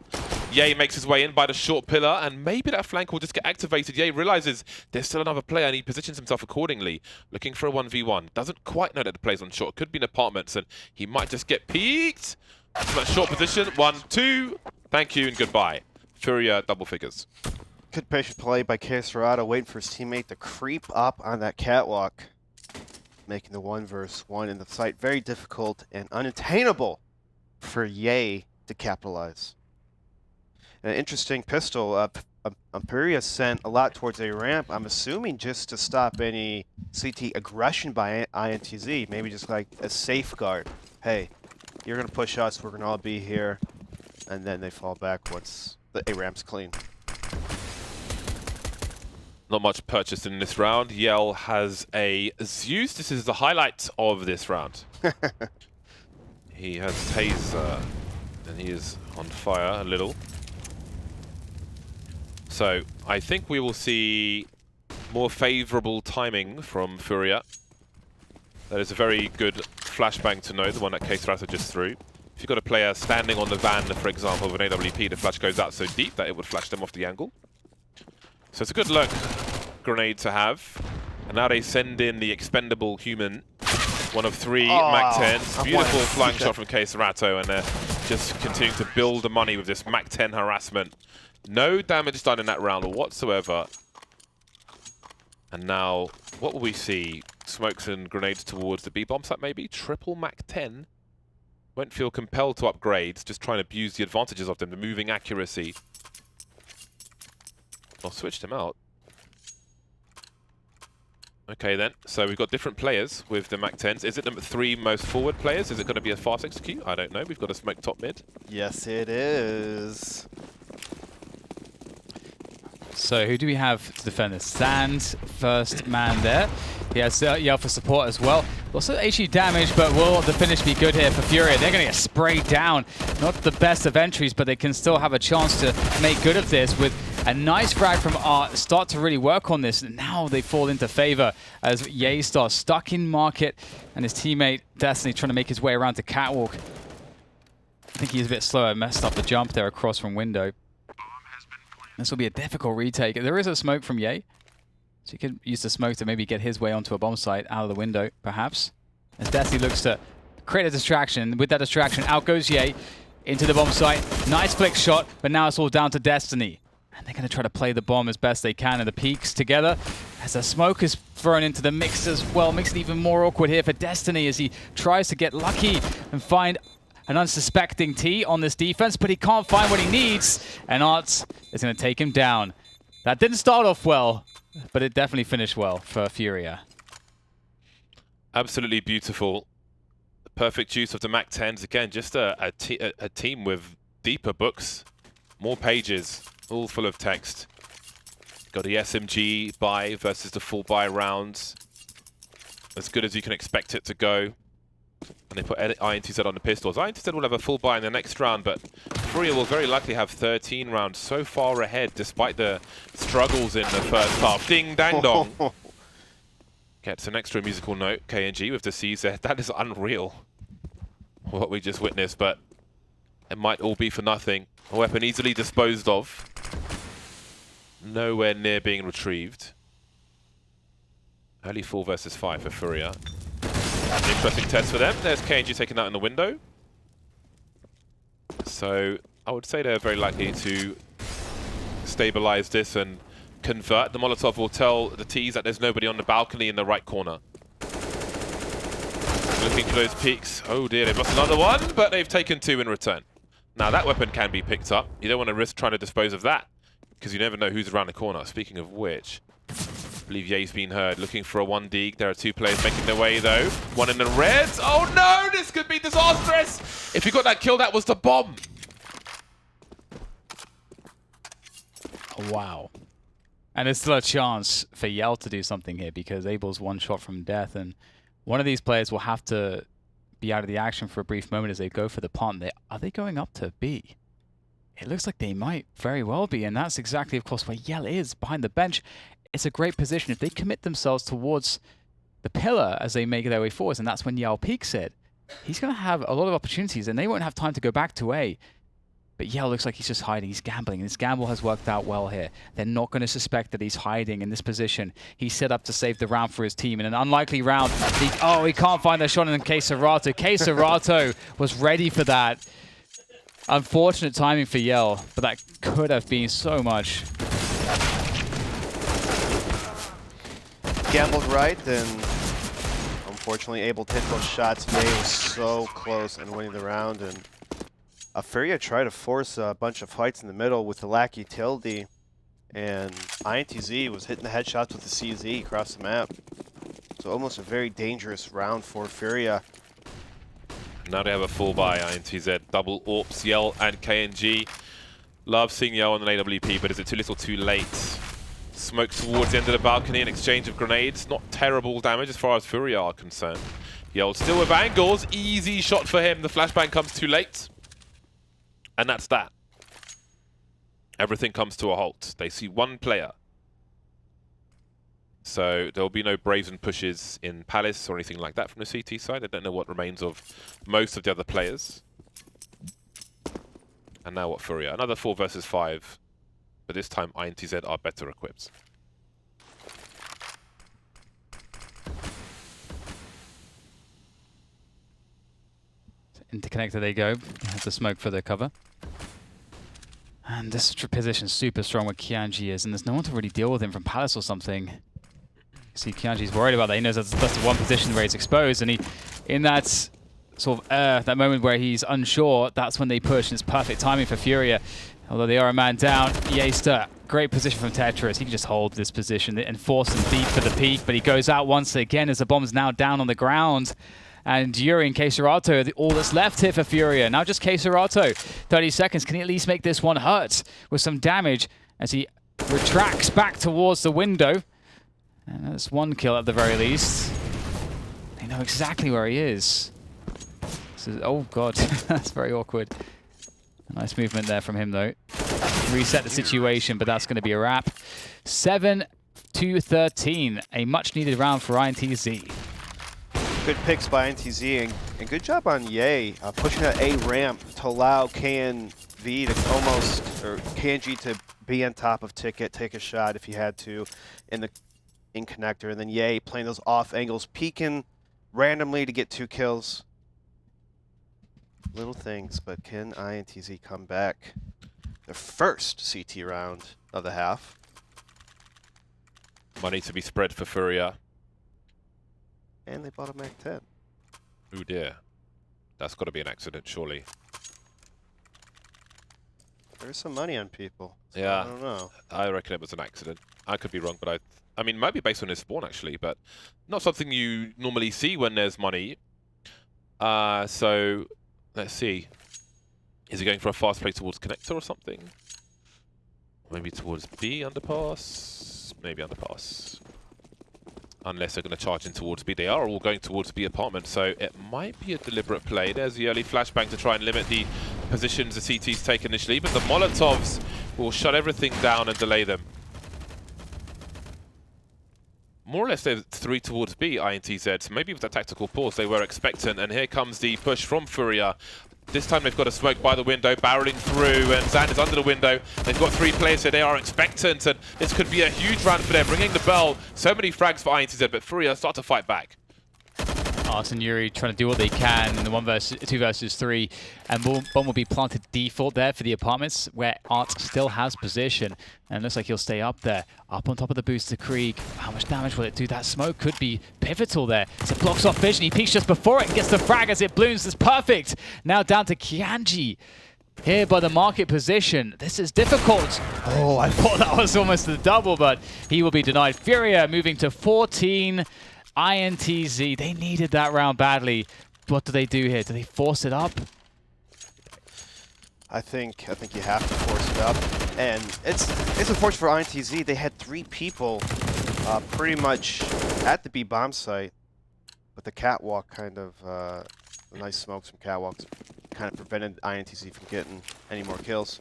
S3: Ye makes his way in by the short pillar, and maybe that flank will just get activated. Ye realizes there's still another player, and he positions himself accordingly, looking for a 1v1. Doesn't quite know that the play's on short. Could be in apartments, and he might just get peeked. From that short position, 1, 2. Thank you and goodbye. FURIA double figures.
S2: Good patient play by Caserado, waiting for his teammate to creep up on that catwalk, making the 1 versus 1 in the site very difficult and unattainable for Ye to capitalize. An interesting pistol. FURIA sent a lot towards a ramp, I'm assuming just to stop any CT aggression by INTZ, maybe just like a safeguard. Hey, you're going to push us, we're going to all be here, and then they fall back once the A ramp's clean.
S3: Not much purchased in this round. Yell has a Zeus. This is the highlight of this round. He has Taser, and he is on fire a little. So I think we will see more favorable timing from FURIA. That is a very good flashbang to know, the one that Caserado just threw. If you've got a player standing on the van, for example, with an AWP, the flash goes out so deep that it would flash them off the angle. So it's a good luck grenade to have. And now they send in the expendable human. 1 of 3 MAC-10s. Beautiful flying shot from Caserado, and they're just continuing to build the money with this MAC-10 harassment. No damage done in that round whatsoever. And now, what will we see? Smokes and grenades towards the B-bomb site maybe? Triple MAC-10. Won't feel compelled to upgrade, just trying to abuse the advantages of them, the moving accuracy. I'll switch them out. Okay then, so we've got different players with the MAC-10s. Is it the 3 most forward players? Is it going to be a fast execute? I don't know. We've got a smoke top mid.
S2: Yes, it is.
S1: So who do we have to defend this? Sand, first man there. He has Yell for support as well. Also HE damage, but will the finish be good here for FURIA? They're going to get sprayed down. Not the best of entries, but they can still have a chance to make good of this with a nice frag from Art. Start to really work on this. And now they fall into favor as Ye starts stuck in market and his teammate Destiny trying to make his way around to catwalk. I think he's a bit slower, messed up the jump there across from window. This will be a difficult retake. There is a smoke from Ye. So he could use the smoke to maybe get his way onto a bomb site out of the window, perhaps. As Destiny looks to create a distraction. With that distraction, out goes Ye into the bomb site. Nice flick shot, but now it's all down to Destiny. And they're going to try to play the bomb as best they can, and the peaks together. As the smoke is thrown into the mix as well, makes it even more awkward here for Destiny as he tries to get lucky and find an unsuspecting T on this defense, but he can't find what he needs, and Arts is going to take him down. That didn't start off well, but it definitely finished well for FURIA.
S3: Absolutely beautiful. The perfect use of the MAC-10s. Again, just a team with deeper books, more pages, all full of text. Got the SMG buy versus the full buy rounds. As good as you can expect it to go. And they put INTZ on the pistols. INTZ will have a full buy in the next round, but FURIA will very likely have 13 rounds, so far ahead despite the struggles in the first half. Ding, dang, dong. Gets an extra musical note, KNG with the CZ. That is unreal, what we just witnessed, but it might all be for nothing. A weapon easily disposed of. Nowhere near being retrieved. Early 4 versus 5 for FURIA. An interesting test for them. There's KNG taking that in the window. So I would say they're very likely to stabilize this and convert. The Molotov will tell the T's that there's nobody on the balcony in the right corner. Looking for those peaks. Oh dear, they've lost another one, but they've taken 2 in return. Now that weapon can be picked up. You don't want to risk trying to dispose of that, because you never know who's around the corner. Speaking of which, I believe Ye's been heard, looking for a 1D. There are 2 players making their way though. One in the red. Oh no, this could be disastrous! If you got that kill, that was the bomb.
S1: Wow. And there's still a chance for Yell to do something here because Abel's 1 shot from death, and one of these players will have to be out of the action for a brief moment as they go for the plant. Are they going up to B? It looks like they might very well be, and that's exactly, of course, where Yell is, behind the bench. It's a great position. If they commit themselves towards the pillar as they make their way forwards, and that's when Yell peeks it, he's going to have a lot of opportunities, and they won't have time to go back to A. But Yell looks like he's just hiding. He's gambling. And his gamble has worked out well here. They're not going to suspect that he's hiding in this position. He's set up to save the round for his team. In an unlikely round, he can't find that shot in K-Serato. K-Serato was ready for that. Unfortunate timing for Yell, but that could have been so much.
S2: Gambled right, and unfortunately able to hit those shots. Ye was so close in winning the round, and FURIA tried to force a bunch of fights in the middle with the lack utility, and INTZ was hitting the headshots with the CZ across the map. So almost a very dangerous round for FURIA.
S3: Now they have a full buy, INTZ. Double AWPs, Yell and KNG. Love seeing Yell on an AWP, but is it too little too late? Smoke towards the end of the balcony, an exchange of grenades. Not terrible damage as far as FURIA are concerned. Yell still with angles. Easy shot for him. The flashbang comes too late. And that's that. Everything comes to a halt. They see one player. So there will be no brazen pushes in Palace or anything like that from the CT side. I don't know what remains of most of the other players. And now what FURIA? Another 4 versus 5. But this time INTZ are better equipped.
S1: Interconnector they go. They have the smoke for their cover. And this position is super strong where Kianji is, and there's no one to really deal with him from Palace or something. See, Kianji's worried about that. He knows that's the one position where he's exposed, and he, in that sort of that moment where he's unsure, that's when they push, and it's perfect timing for FURIA. Although they are a man down, Yeaster, great position from Tetris. He can just hold this position and force them deep for the peak, but he goes out once again as the bomb's now down on the ground. And Yuri and K-Serato, all that's left here for FURIA. Now just K-Serato, 30 seconds. Can he at least make this one hurt with some damage as he retracts back towards the window? And that's one kill at the very least. They know exactly where he is. Oh god, that's very awkward. Nice movement there from him though. Reset the situation, but that's going to be a wrap. 7-13, a much needed round for INTZ.
S2: Good picks by INTZ, and good job on Ye pushing that A ramp to allow KNV to KNG to be on top of Ticket, take a shot if he had to in connector, and then Ye playing those off angles, peeking randomly to get 2 kills. Little things, but can INTZ come back? Their first CT round of the half.
S3: Money to be spread for FURIA.
S2: And they bought a Mac 10.
S3: Oh dear. That's got to be an accident, surely.
S2: There's some money on people. So
S3: Yeah.
S2: I don't know.
S3: I reckon it was an accident. I could be wrong, but I mean, it might be based on his spawn, actually, but not something you normally see when there's money. So, let's see. Is he going for a fast play towards connector or something? Maybe towards B, underpass? Maybe underpass. Unless they're going to charge in towards B. They are all going towards B apartment, so it might be a deliberate play. There's the early flashbang to try and limit the positions the CTs take initially, but the Molotovs will shut everything down and delay them. More or less, they're 3 towards B, INTZ, so maybe with that tactical pause, they were expectant, and here comes the push from FURIA. This time they've got a smoke by the window, barreling through, and Zand is under the window. They've got 3 players here, they are expectant, and this could be a huge round for them, ringing the bell. So many frags for INTZ, but FURIA start to fight back.
S1: Ars and Yuri trying to do what they can in the 2 versus 3, and bomb will be planted default there for the apartments where Art still has position, and it looks like he'll stay up there, up on top of the booster Krieg. How much damage will it do? That smoke could be pivotal there. So it blocks off vision. He peeks just before it and gets the frag as it blooms. It's perfect. Now down to Kianji. Here by the market position. This is difficult. Oh, I thought that was almost the double, but he will be denied. FURIA moving to 14. INTZ, they needed that round badly. What do they do here? Do they force it up?
S2: I think you have to force it up, and it's unfortunate for INTZ. They had 3 people pretty much at the B bomb site, but the catwalk kind of the nice smokes from catwalks kind of prevented INTZ from getting any more kills.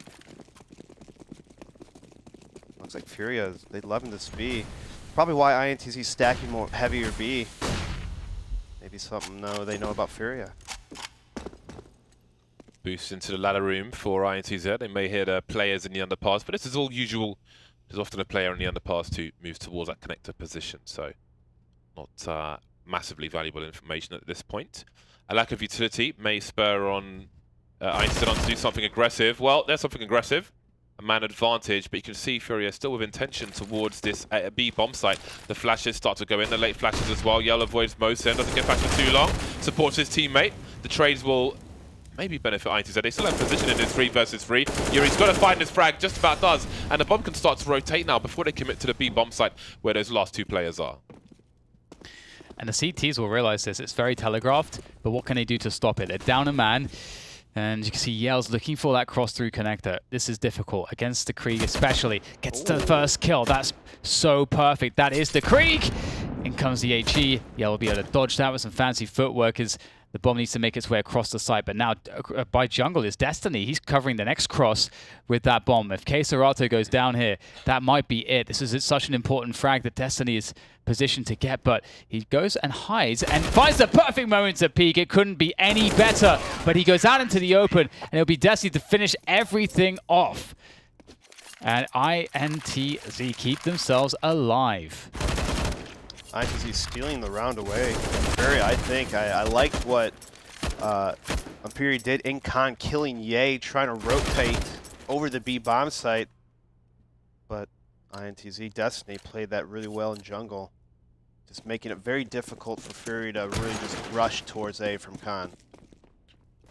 S2: Looks like FURIA, they loving this B. Probably why INTZ stacking more heavier B. Maybe something they know about FURIA.
S3: boost into the ladder room for INTZ. They may hear the players in the underpass, but this is all usual. There's often a player in the underpass to move towards that connector position, so not massively valuable information at this point. A lack of utility may spur on INTZ on to do something aggressive. Well, there's something aggressive. A man advantage, but you can see FURIA still with intention towards this B bomb site. The flashes start to go in, the late flashes as well. Yell avoids most end, doesn't get flashed for too long. Supports his teammate. The trades will maybe benefit INTZ. They still have position in this 3 versus 3. Yuri's got to find this frag, just about does. And the bomb can start to rotate now before they commit to the B bomb site where those last 2 players are.
S1: And the CTs will realize this. It's very telegraphed, but what can they do to stop it? They're down a man. And you can see Yell's looking for that cross-through connector. This is difficult against the Krieg especially. Gets the first kill. That's so perfect. That is the Krieg! In comes the HE. Yell will be able to dodge that with some fancy footwork as the bomb needs to make its way across the site. But now by jungle is Destiny. He's covering the next cross with that bomb. If K-Serato goes down here, that might be it. This is such an important frag that Destiny is positioned to get, but he goes and hides and finds the perfect moment to peek. It couldn't be any better, but he goes out into the open and it'll be Destiny to finish everything off. And INTZ keep themselves alive.
S2: INTZ stealing the round away. I think I liked what FURIA did in con, killing Ye, trying to rotate over the B bomb site. But INTZ Destiny played that really well in jungle, just making it very difficult for FURIA to really just rush towards A from con.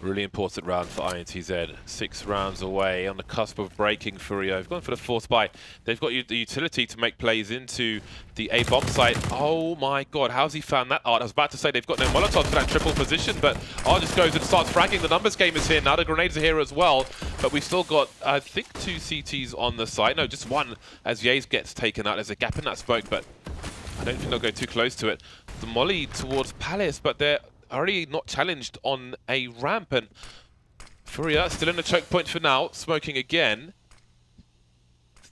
S3: Really important round for INTZ. 6 rounds away, on the cusp of breaking FURIA. They've gone for the 4th buy. They've got the utility to make plays into the A bomb site. Oh my god, how's he found that art? I was about to say they've got no Molotov for that triple position, but Art just goes and starts fragging. The numbers game is here now. The grenades are here as well, but we've still got, I think, 2 CTs on the site. No, just 1 as Yaze gets taken out. There's a gap in that smoke, but I don't think they'll go too close to it. The molly towards Palace, but they're already not challenged on a ramp, and FURIA still in the choke point for now, smoking again.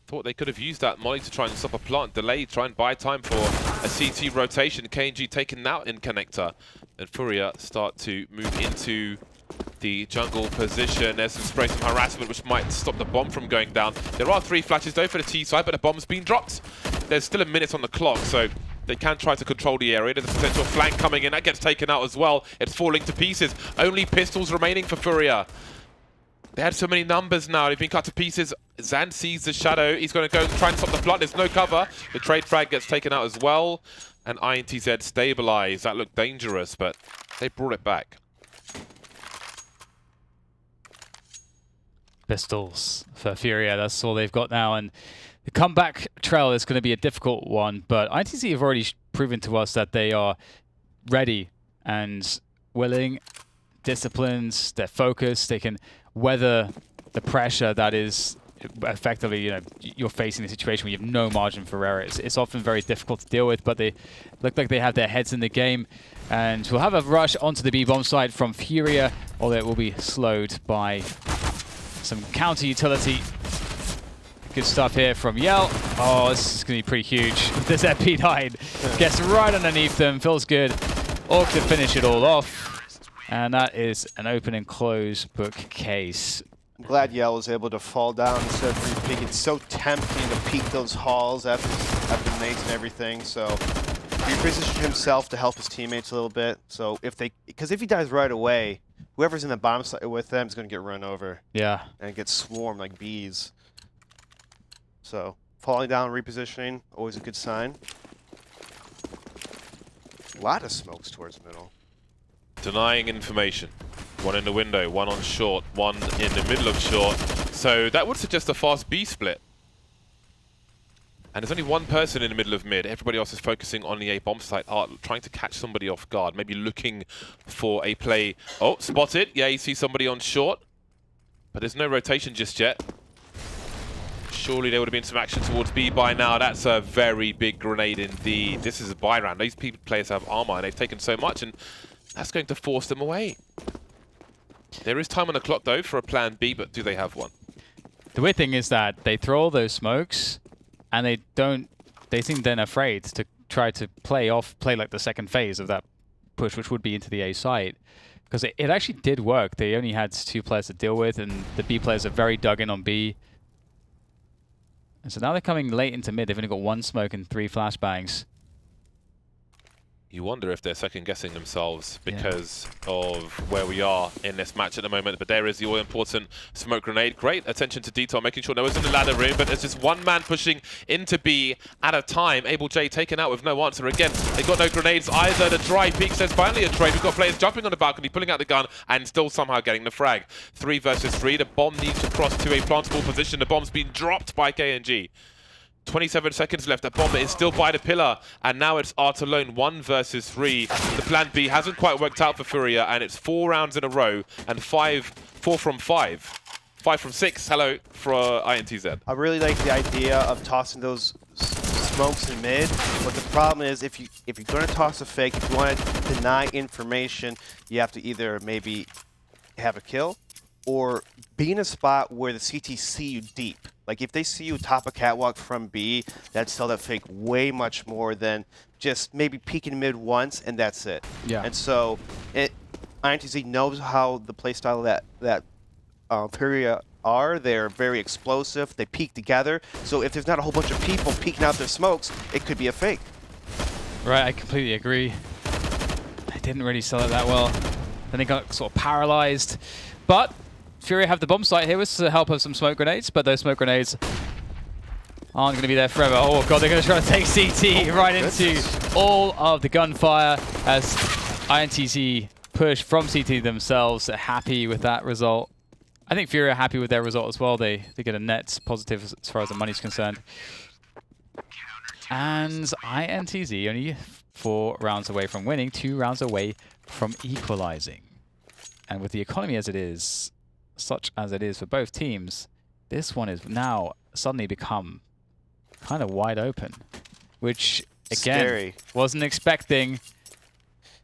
S3: Thought they could have used that molly to try and stop a plant delay, try and buy time for a CT rotation. KNG taken out in connector, and FURIA start to move into the jungle position. There's some spray, some harassment, which might stop the bomb from going down. There are 3 flashes though for the T side, but the bomb's been dropped. There's still a minute on the clock, so they can try to control the area. There's a potential flank coming in. That gets taken out as well. It's falling to pieces. Only pistols remaining for FURIA. They had so many numbers now. They've been cut to pieces. Zan sees the shadow. He's going to go and try and stop the plant. There's no cover. The trade frag gets taken out as well. And INTZ stabilize. That looked dangerous, but they brought it back.
S1: Pistols for FURIA. That's all they've got now. And the comeback trail is going to be a difficult one, but INTZ have already proven to us that they are ready and willing, disciplined, they're focused, they can weather the pressure that is effectively, you know, you're facing a situation where you have no margin for error. It's often very difficult to deal with, but they look like they have their heads in the game. And we'll have a rush onto the B-bomb side from FURIA, although it will be slowed by some counter utility. Good stuff here from Yell. Oh, this is going to be pretty huge. This MP9 gets right underneath them. Feels good. Orc to finish it all off. And that is an open and close book case.
S2: I'm glad Yell was able to fall down instead of free peek. It's so tempting to peek those halls after nades and everything. So he repositioned himself to help his teammates a little bit. So because if he dies right away, whoever's in the bomb site with them is going to get run over.
S1: Yeah.
S2: And get swarmed like bees. So, falling down, repositioning, always a good sign. A lot of smokes towards middle.
S3: Denying information. 1 in the window, 1 on short, 1 in the middle of short. So that would suggest a fast B split. And there's only 1 person in the middle of mid. Everybody else is focusing on the A bomb site, trying to catch somebody off guard, maybe looking for a play. Oh, spotted. Yeah, you see somebody on short. But there's no rotation just yet. Surely there would have been some action towards B by now. That's a very big grenade indeed. This is a buy round. These players have armor and they've taken so much, and that's going to force them away. There is time on the clock though for a plan B, but do they have one?
S1: The weird thing is that they throw all those smokes and they seem then afraid to try to play like the second phase of that push, which would be into the A site. Because it actually did work. They only had 2 players to deal with, and the B players are very dug in on B. And so now they're coming late into mid. They've only got 1 smoke and 3 flashbangs.
S3: You wonder if they're second-guessing themselves because of where we are in this match at the moment. But there is the all-important smoke grenade. Great attention to detail, making sure no one's in the ladder room. But there's just one man pushing into B at a time. Able J taken out with no answer. Again, they got no grenades either. The dry peak says finally a trade. We've got players jumping on the balcony, pulling out the gun, and still somehow getting the frag. 3 versus 3. The bomb needs to cross to a plantable position. The bomb's been dropped by KNG. 27 seconds left. The bomber is still by the pillar, and now it's Art alone, 1 versus 3. The plan B hasn't quite worked out for FURIA, and it's 4 rounds in a row, and 4 from 5. 5 from 6, hello, for INTZ.
S2: I really like the idea of tossing those smokes in mid, but the problem is if you're going to toss a fake, if you want to deny information, you have to either maybe have a kill or be in a spot where the CT see you deep. Like, if they see you top a catwalk from B, that'd sell that fake way much more than just maybe peeking mid once, and that's it.
S1: Yeah.
S2: And so, INTZ knows how the playstyle that FURIA are. They're very explosive. They peek together. So if there's not a whole bunch of people peeking out their smokes, it could be a fake.
S1: Right, I completely agree. They didn't really sell it that well. Then they got sort of paralyzed. But FURIA have the bomb site here with the help of some smoke grenades, but those smoke grenades aren't going to be there forever. Oh god, they're going to try to take CT right into all of the gunfire as INTZ push from CT themselves. They're happy with that result. I think FURIA are happy with their result as well. They get a net positive as far as the money's concerned. And INTZ only 4 rounds away from winning, 2 rounds away from equalizing. And with the economy as it is, such as it is for both teams, this one is now suddenly become kind of wide open, which again
S2: Scary.
S1: wasn't expecting.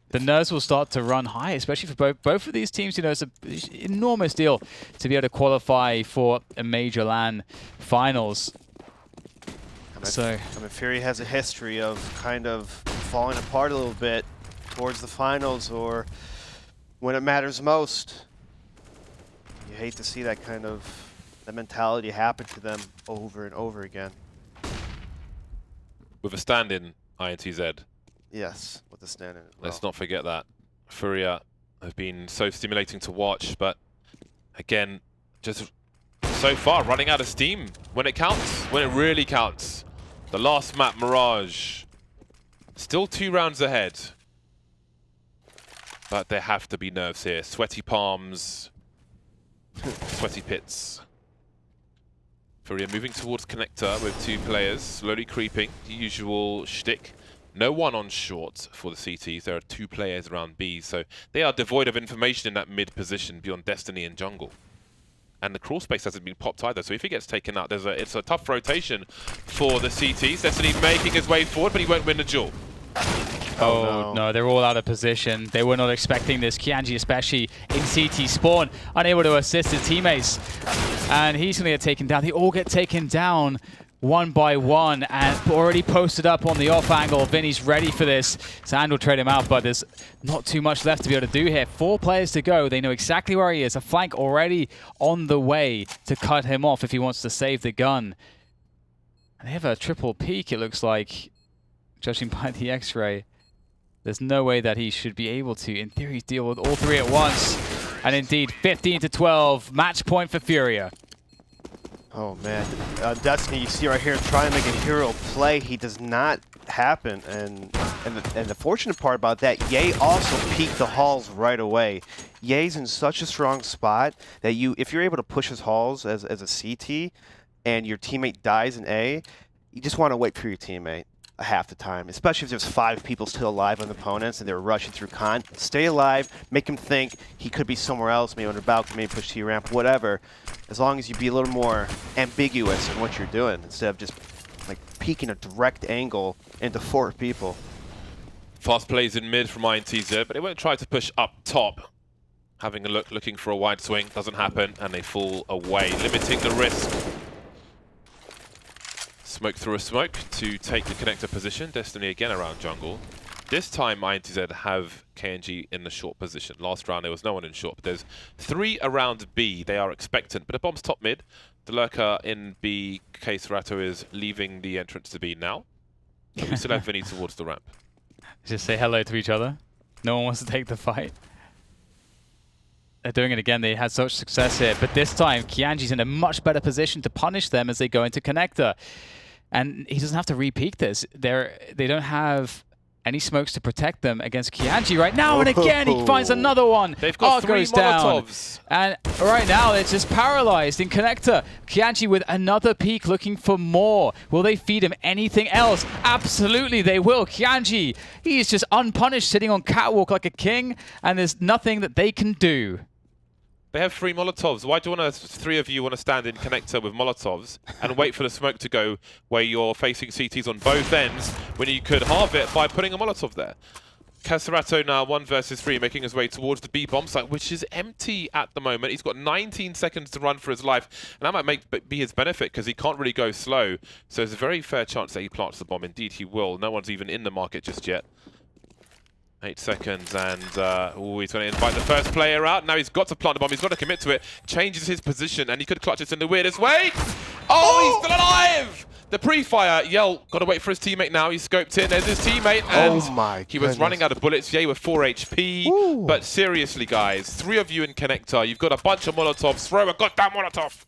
S1: The nerves will start to run high, especially for both of these teams. You know, it's an enormous deal to be able to qualify for a major LAN finals.
S2: I mean, FURIA has a history of kind of falling apart a little bit towards the finals or when it matters most. You hate to see that kind of mentality happen to them over and over again.
S3: With a stand-in INTZ.
S2: Yes, with the stand-in as well.
S3: Let's not forget that. FURIA have been so stimulating to watch, but again, just so far running out of steam when it counts, when it really counts. The last map, Mirage, still 2 rounds ahead. But there have to be nerves here. Sweaty palms, sweaty pits. FURIA moving towards connector with 2 players, slowly creeping, the usual shtick. No one on short for the CTs. There are 2 players around B, so they are devoid of information in that mid position beyond Destiny and jungle. And the crawl space hasn't been popped either, so if he gets taken out, it's a tough rotation for the CTs. Destiny making his way forward, but he won't win the duel.
S1: Oh no, they're all out of position. They were not expecting this. Kianji especially in CT spawn, unable to assist his teammates. And he's going to get taken down. They all get taken down one by one and already posted up on the off angle. Vinny's ready for this. Sand will trade him out, but there's not too much left to be able to do here. 4 players to go. They know exactly where he is. A flank already on the way to cut him off if he wants to save the gun. And they have a triple peek, it looks like, judging by the X-ray. There's no way that he should be able to, in theory, deal with all 3 at once. And indeed, 15-12, match point for FURIA.
S2: Oh man, Destiny, you see right here, trying to make a hero play. He does not happen, and the fortunate part about that, Ye also peeked the halls right away. Ye's in such a strong spot that if you're able to push his halls as a CT, and your teammate dies in A, you just want to wait for your teammate half the time, especially if there's 5 people still alive on the opponents and they're rushing through con. Stay alive, make him think he could be somewhere else, maybe on the balcony, maybe push T ramp, whatever. As long as you be a little more ambiguous in what you're doing instead of just like peeking a direct angle into 4 people.
S3: Fast plays in mid from INTZ, but they won't try to push up top. Having a look, looking for a wide swing, doesn't happen, and they fall away, limiting the risk. Smoke through a smoke to take the connector position. Destiny again around jungle. This time INTZ have KNG in the short position. Last round there was no one in short, but there's 3 around B. They are expectant, but a bomb's top mid. The lurker in B, Serato, is leaving the entrance to B now. But we still have Vinny towards the ramp.
S1: Just say hello to each other. No one wants to take the fight. They're doing it again. They had such success here, but this time Kianji's in a much better position to punish them as they go into connector. And he doesn't have to re-peek this. They don't have any smokes to protect them against Kianji right now. And again, he finds another one.
S3: They've got 3
S1: goes down.
S3: Molotovs.
S1: And right now, it's just paralyzed in connector. Kianji with another peek looking for more. Will they feed him anything else? Absolutely, they will. Kianji, he is just unpunished, sitting on catwalk like a king, and there's nothing that they can do.
S3: They have 3 Molotovs. Why do 3 of you want to stand in connector with Molotovs and wait for the smoke to go where you're facing CTs on both ends when you could halve it by putting a Molotov there? Serato now 1 versus 3, making his way towards the B bomb site, which is empty at the moment. He's got 19 seconds to run for his life, and that might be his benefit because he can't really go slow. So there's a very fair chance that he plants the bomb. Indeed, he will. No one's even in the market just yet. 8 seconds, and he's going to invite the first player out. Now he's got to plant the bomb. He's got to commit to it. Changes his position, and he could clutch this in the weirdest way. Oh, he's still alive! The pre-fire, Yell, got to wait for his teammate now. He's scoped in. There's his teammate, and he was running out of bullets. Yay with 4 HP. Ooh. But seriously, guys, 3 of you in connector. You've got a bunch of Molotovs. Throw a goddamn Molotov!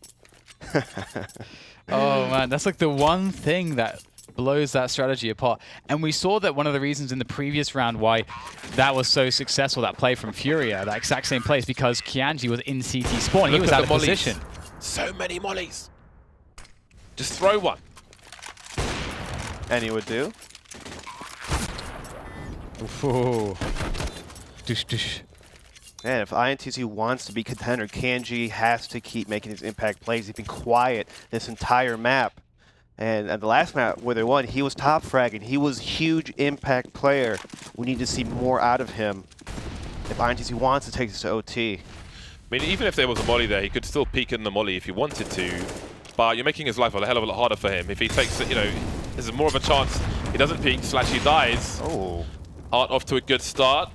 S1: Oh, man, that's like the one thing that blows that strategy apart. And we saw that one of the reasons in the previous round why that was so successful, that play from FURIA, that exact same place, because Kianji was in CT spawn. He was out of position.
S3: So many mollies. Just throw one.
S2: Any would do.
S1: Ooh. Dush, dush.
S2: Man, if INTZ wants to be contender, KNG has to keep making his impact plays. He's been quiet this entire map. And at the last map where they won, he was top fragging. He was huge impact player. We need to see more out of him if INTZ wants to take this to OT.
S3: I mean, even if there was a molly there, he could still peek in the molly if he wanted to. But you're making his life a hell of a lot harder for him. If he takes it, you know, there's more of a chance he doesn't peek, / he dies.
S2: Oh.
S3: Art off to a good start.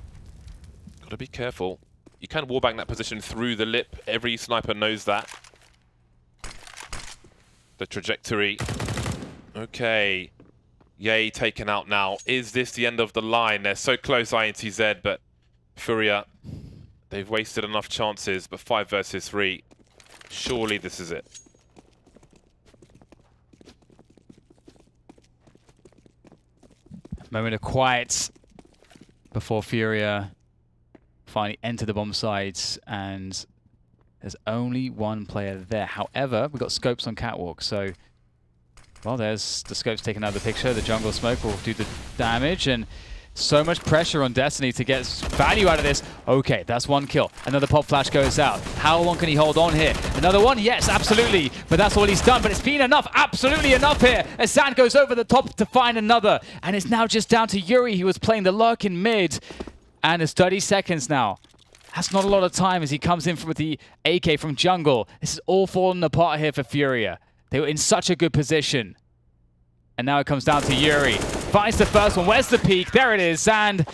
S3: Gotta be careful. You can wallbang that position through the lip. Every sniper knows that. The trajectory. Okay. Yay, taken out now. Is this the end of the line? They're so close, INTZ, but FURIA, they've wasted enough chances, but 5 versus 3. Surely this is it.
S1: Moment of quiet before FURIA finally enter the bomb sites, and there's only 1 player there. However, we've got scopes on catwalk, so well, there's the scopes taken out of the picture. The jungle smoke will do the damage, and so much pressure on Destiny to get value out of this. Okay, that's 1 kill. Another pop flash goes out. How long can he hold on here? Another one? Yes, absolutely. But that's all he's done. But it's been enough, absolutely enough here. As Sand goes over the top to find another. And it's now just down to Yuri, who was playing the lurk in mid. And it's 30 seconds now. That's not a lot of time as he comes in with the AK from jungle. This is all falling apart here for FURIA. They were in such a good position. And now it comes down to Yuri. Finds the first one. Where's the peak? There it is. Sand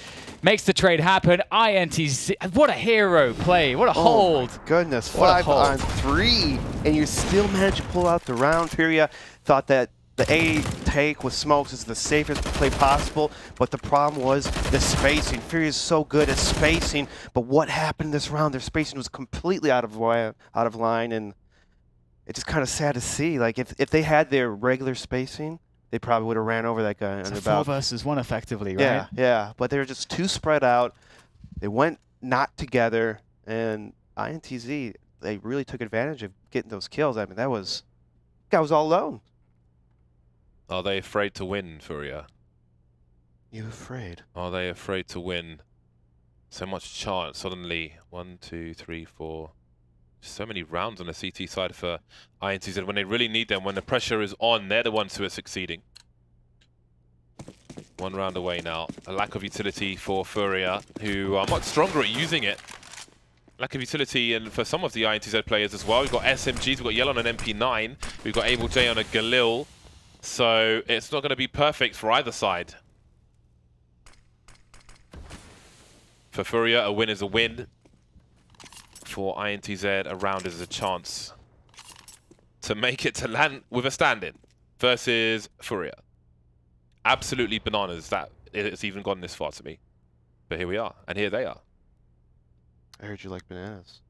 S1: makes the trade happen. INTZ. What a hero play. What a hold.
S2: My goodness.
S1: What
S2: 5 on 3. And you still managed to pull out the round. FURIA thought that the A take with smokes is the safest play possible, but the problem was the spacing. FURIA is so good at spacing, but what happened this round? Their spacing was completely out of line, and it's just kind of sad to see. Like if they had their regular spacing, they probably would have ran over that guy.
S1: It's a 4 versus 1 effectively, right?
S2: Yeah, yeah. But they were just too spread out. They went not together, and INTZ, they really took advantage of getting those kills. I mean, that was, guy was all alone.
S3: Are they afraid to win, FURIA?
S2: You afraid?
S3: Are they afraid to win? So much chance suddenly. 1, 2, 3, 4. So many rounds on the CT side for INTZ. When they really need them, when the pressure is on, they're the ones who are succeeding. 1 round away now. A lack of utility for FURIA, who are much stronger at using it. Lack of utility and for some of the INTZ players as well. We've got SMGs, we've got Yell on an MP9, we've got Able J on a Galil. So it's not going to be perfect for either side. For FURIA, a win is a win. For INTZ, a round is a chance to make it to land with a stand-in versus FURIA. Absolutely bananas that it's even gone this far to me. But here we are, and here they are.
S2: I heard you like bananas.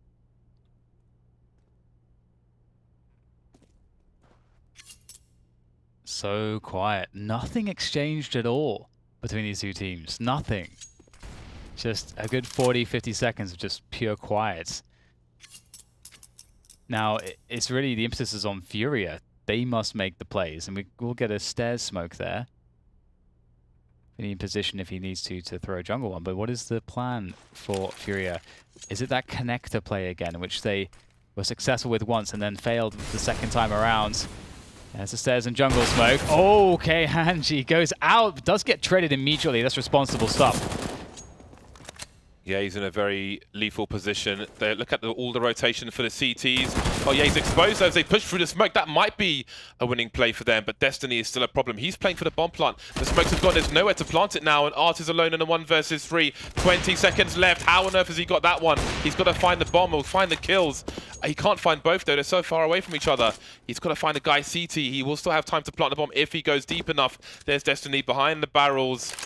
S1: So quiet. Nothing exchanged at all between these two teams. Nothing. Just a good 40, 50 seconds of just pure quiet. Now, it's really the emphasis is on FURIA. They must make the plays, and we'll get a stairs smoke there. In position if he needs to throw a jungle one. But what is the plan for FURIA? Is it that connector play again, which they were successful with once and then failed the second time around? There's the stairs and jungle smoke. Okay, Hanji goes out, does get traded immediately. That's responsible stuff.
S3: Yeah, he's in a very lethal position. Look at all the rotation for the CTs. Oh yeah, he's exposed as they push through the smoke. That might be a winning play for them, but Destiny is still a problem. He's playing for the bomb plant. The smokes have gone. There's nowhere to plant it now, and Art is alone in a 1 versus 3. 20 seconds left. How on earth has he got that one? He's got to find the bomb or find the kills. He can't find both, though. They're so far away from each other. He's got to find a guy CT. He will still have time to plant the bomb if he goes deep enough. There's Destiny behind the barrels.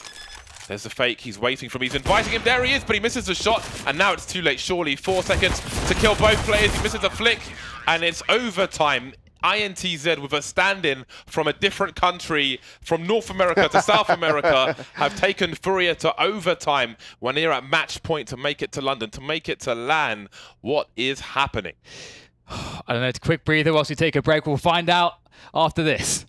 S3: There's the fake. He's waiting for him. He's inviting him. There he is, but he misses the shot. And now it's too late, surely. 4 seconds to kill both players. He misses the flick. And it's overtime. INTZ with a stand-in from a different country, from North America to South America, have taken FURIA to overtime when they're at match point to make it to London, to make it to LAN. What is happening?
S1: I don't know. It's a quick breather whilst we take a break. We'll find out after this.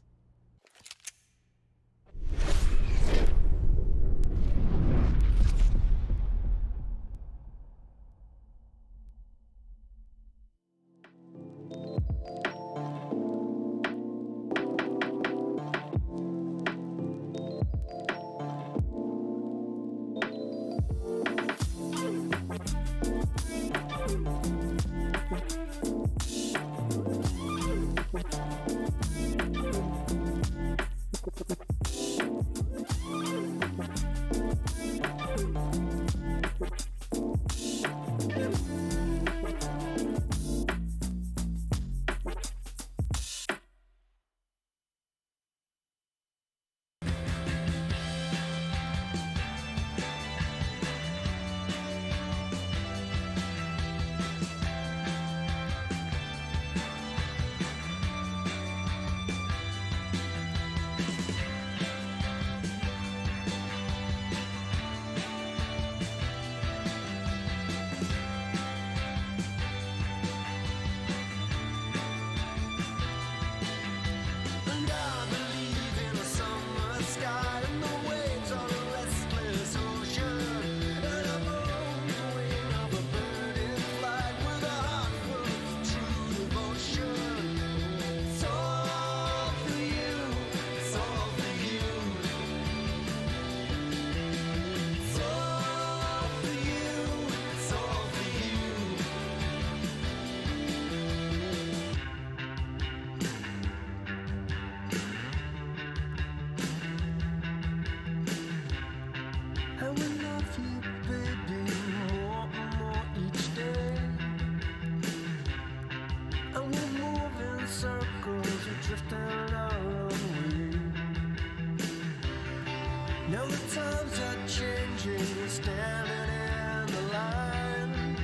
S4: Now the times are changing, we're standing in the line.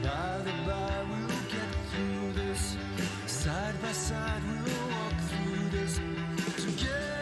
S4: By the by, we'll get through this. Side by side, we'll walk through this together.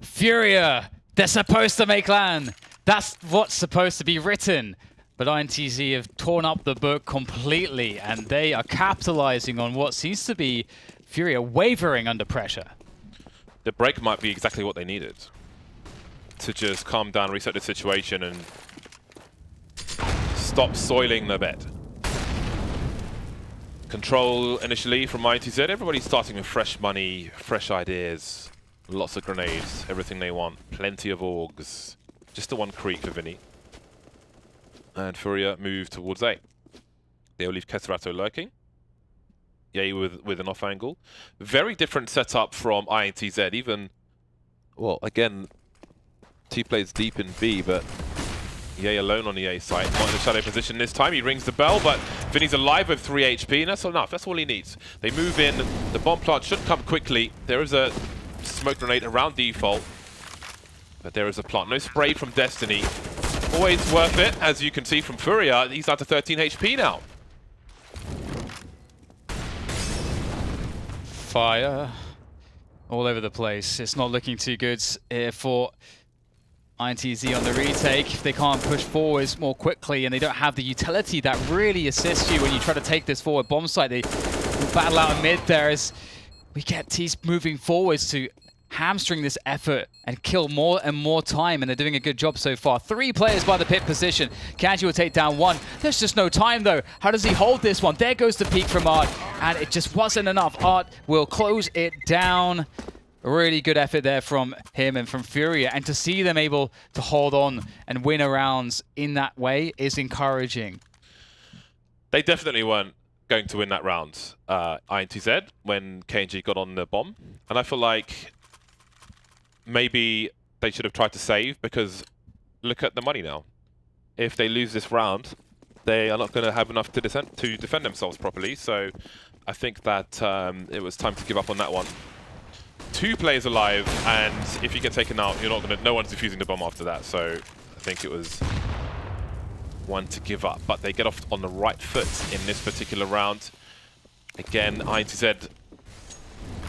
S1: FURIA, they're supposed to make LAN. That's what's supposed to be written. But INTZ have torn up the book completely, and they are capitalizing on what seems to be FURIA wavering under pressure.
S3: The break might be exactly what they needed. to just calm down, reset the situation, and stop soiling the bed. Control initially from INTZ. Everybody's starting with fresh money, fresh ideas, lots of grenades, everything they want, plenty of augs. Just the one creep for Vinny. And FURIA move towards A. They'll leave Keserato lurking. Yay with an off angle. Very different setup from INTZ. Even, well, again, 2 players deep in B, but Yay alone on the A site. Not in the shadow position this time. He rings the bell, but Vinny's alive with 3 HP, and that's enough. That's all he needs. They move in. The bomb plant should come quickly. There is a smoke grenade around default, but there is a plant. No spray from Destiny. Always worth it, as you can see from FURIA. He's down to 13 HP now.
S1: Fire all over the place. It's not looking too good for INTZ on the retake. If they can't push forwards more quickly and they don't have the utility that really assists you when you try to take this forward bomb site, they battle out in mid there as we get T's moving forwards to hamstring this effort and kill more and more time, and they're doing a good job so far. 3 players by the pit position. Kanji will take down 1. There's just no time though. How does he hold this one? There goes the peak from Art, and it just wasn't enough. Art will close it down. A really good effort there from him and from FURIA, and to see them able to hold on and win rounds in that way is encouraging.
S3: They definitely weren't going to win that round, INTZ, when KNG got on the bomb. And I feel like maybe they should have tried to save, because look at the money now. If they lose this round, they are not going to have enough to defend themselves properly. So I think that it was time to give up on that one. 2 players alive, and if you get taken out, you're not going to. No one's defusing the bomb after that. So I think it was one to give up. But they get off on the right foot in this particular round. Again, INTZ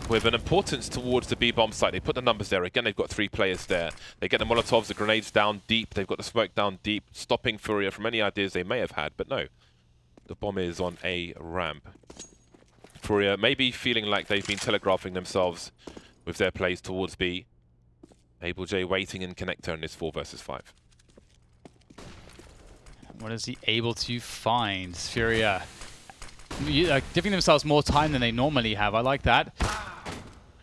S3: with an importance towards the B bomb site. They put the numbers there. Again, they've got 3 players there. They get the Molotovs, the grenades down deep. They've got the smoke down deep, stopping FURIA from any ideas they may have had. But no, the bomb is on a ramp. FURIA maybe feeling like they've been telegraphing themselves with their plays towards B. Able J waiting in connector in this 4 versus 5.
S1: What is he able to find? FURIA giving themselves more time than they normally have. I like that.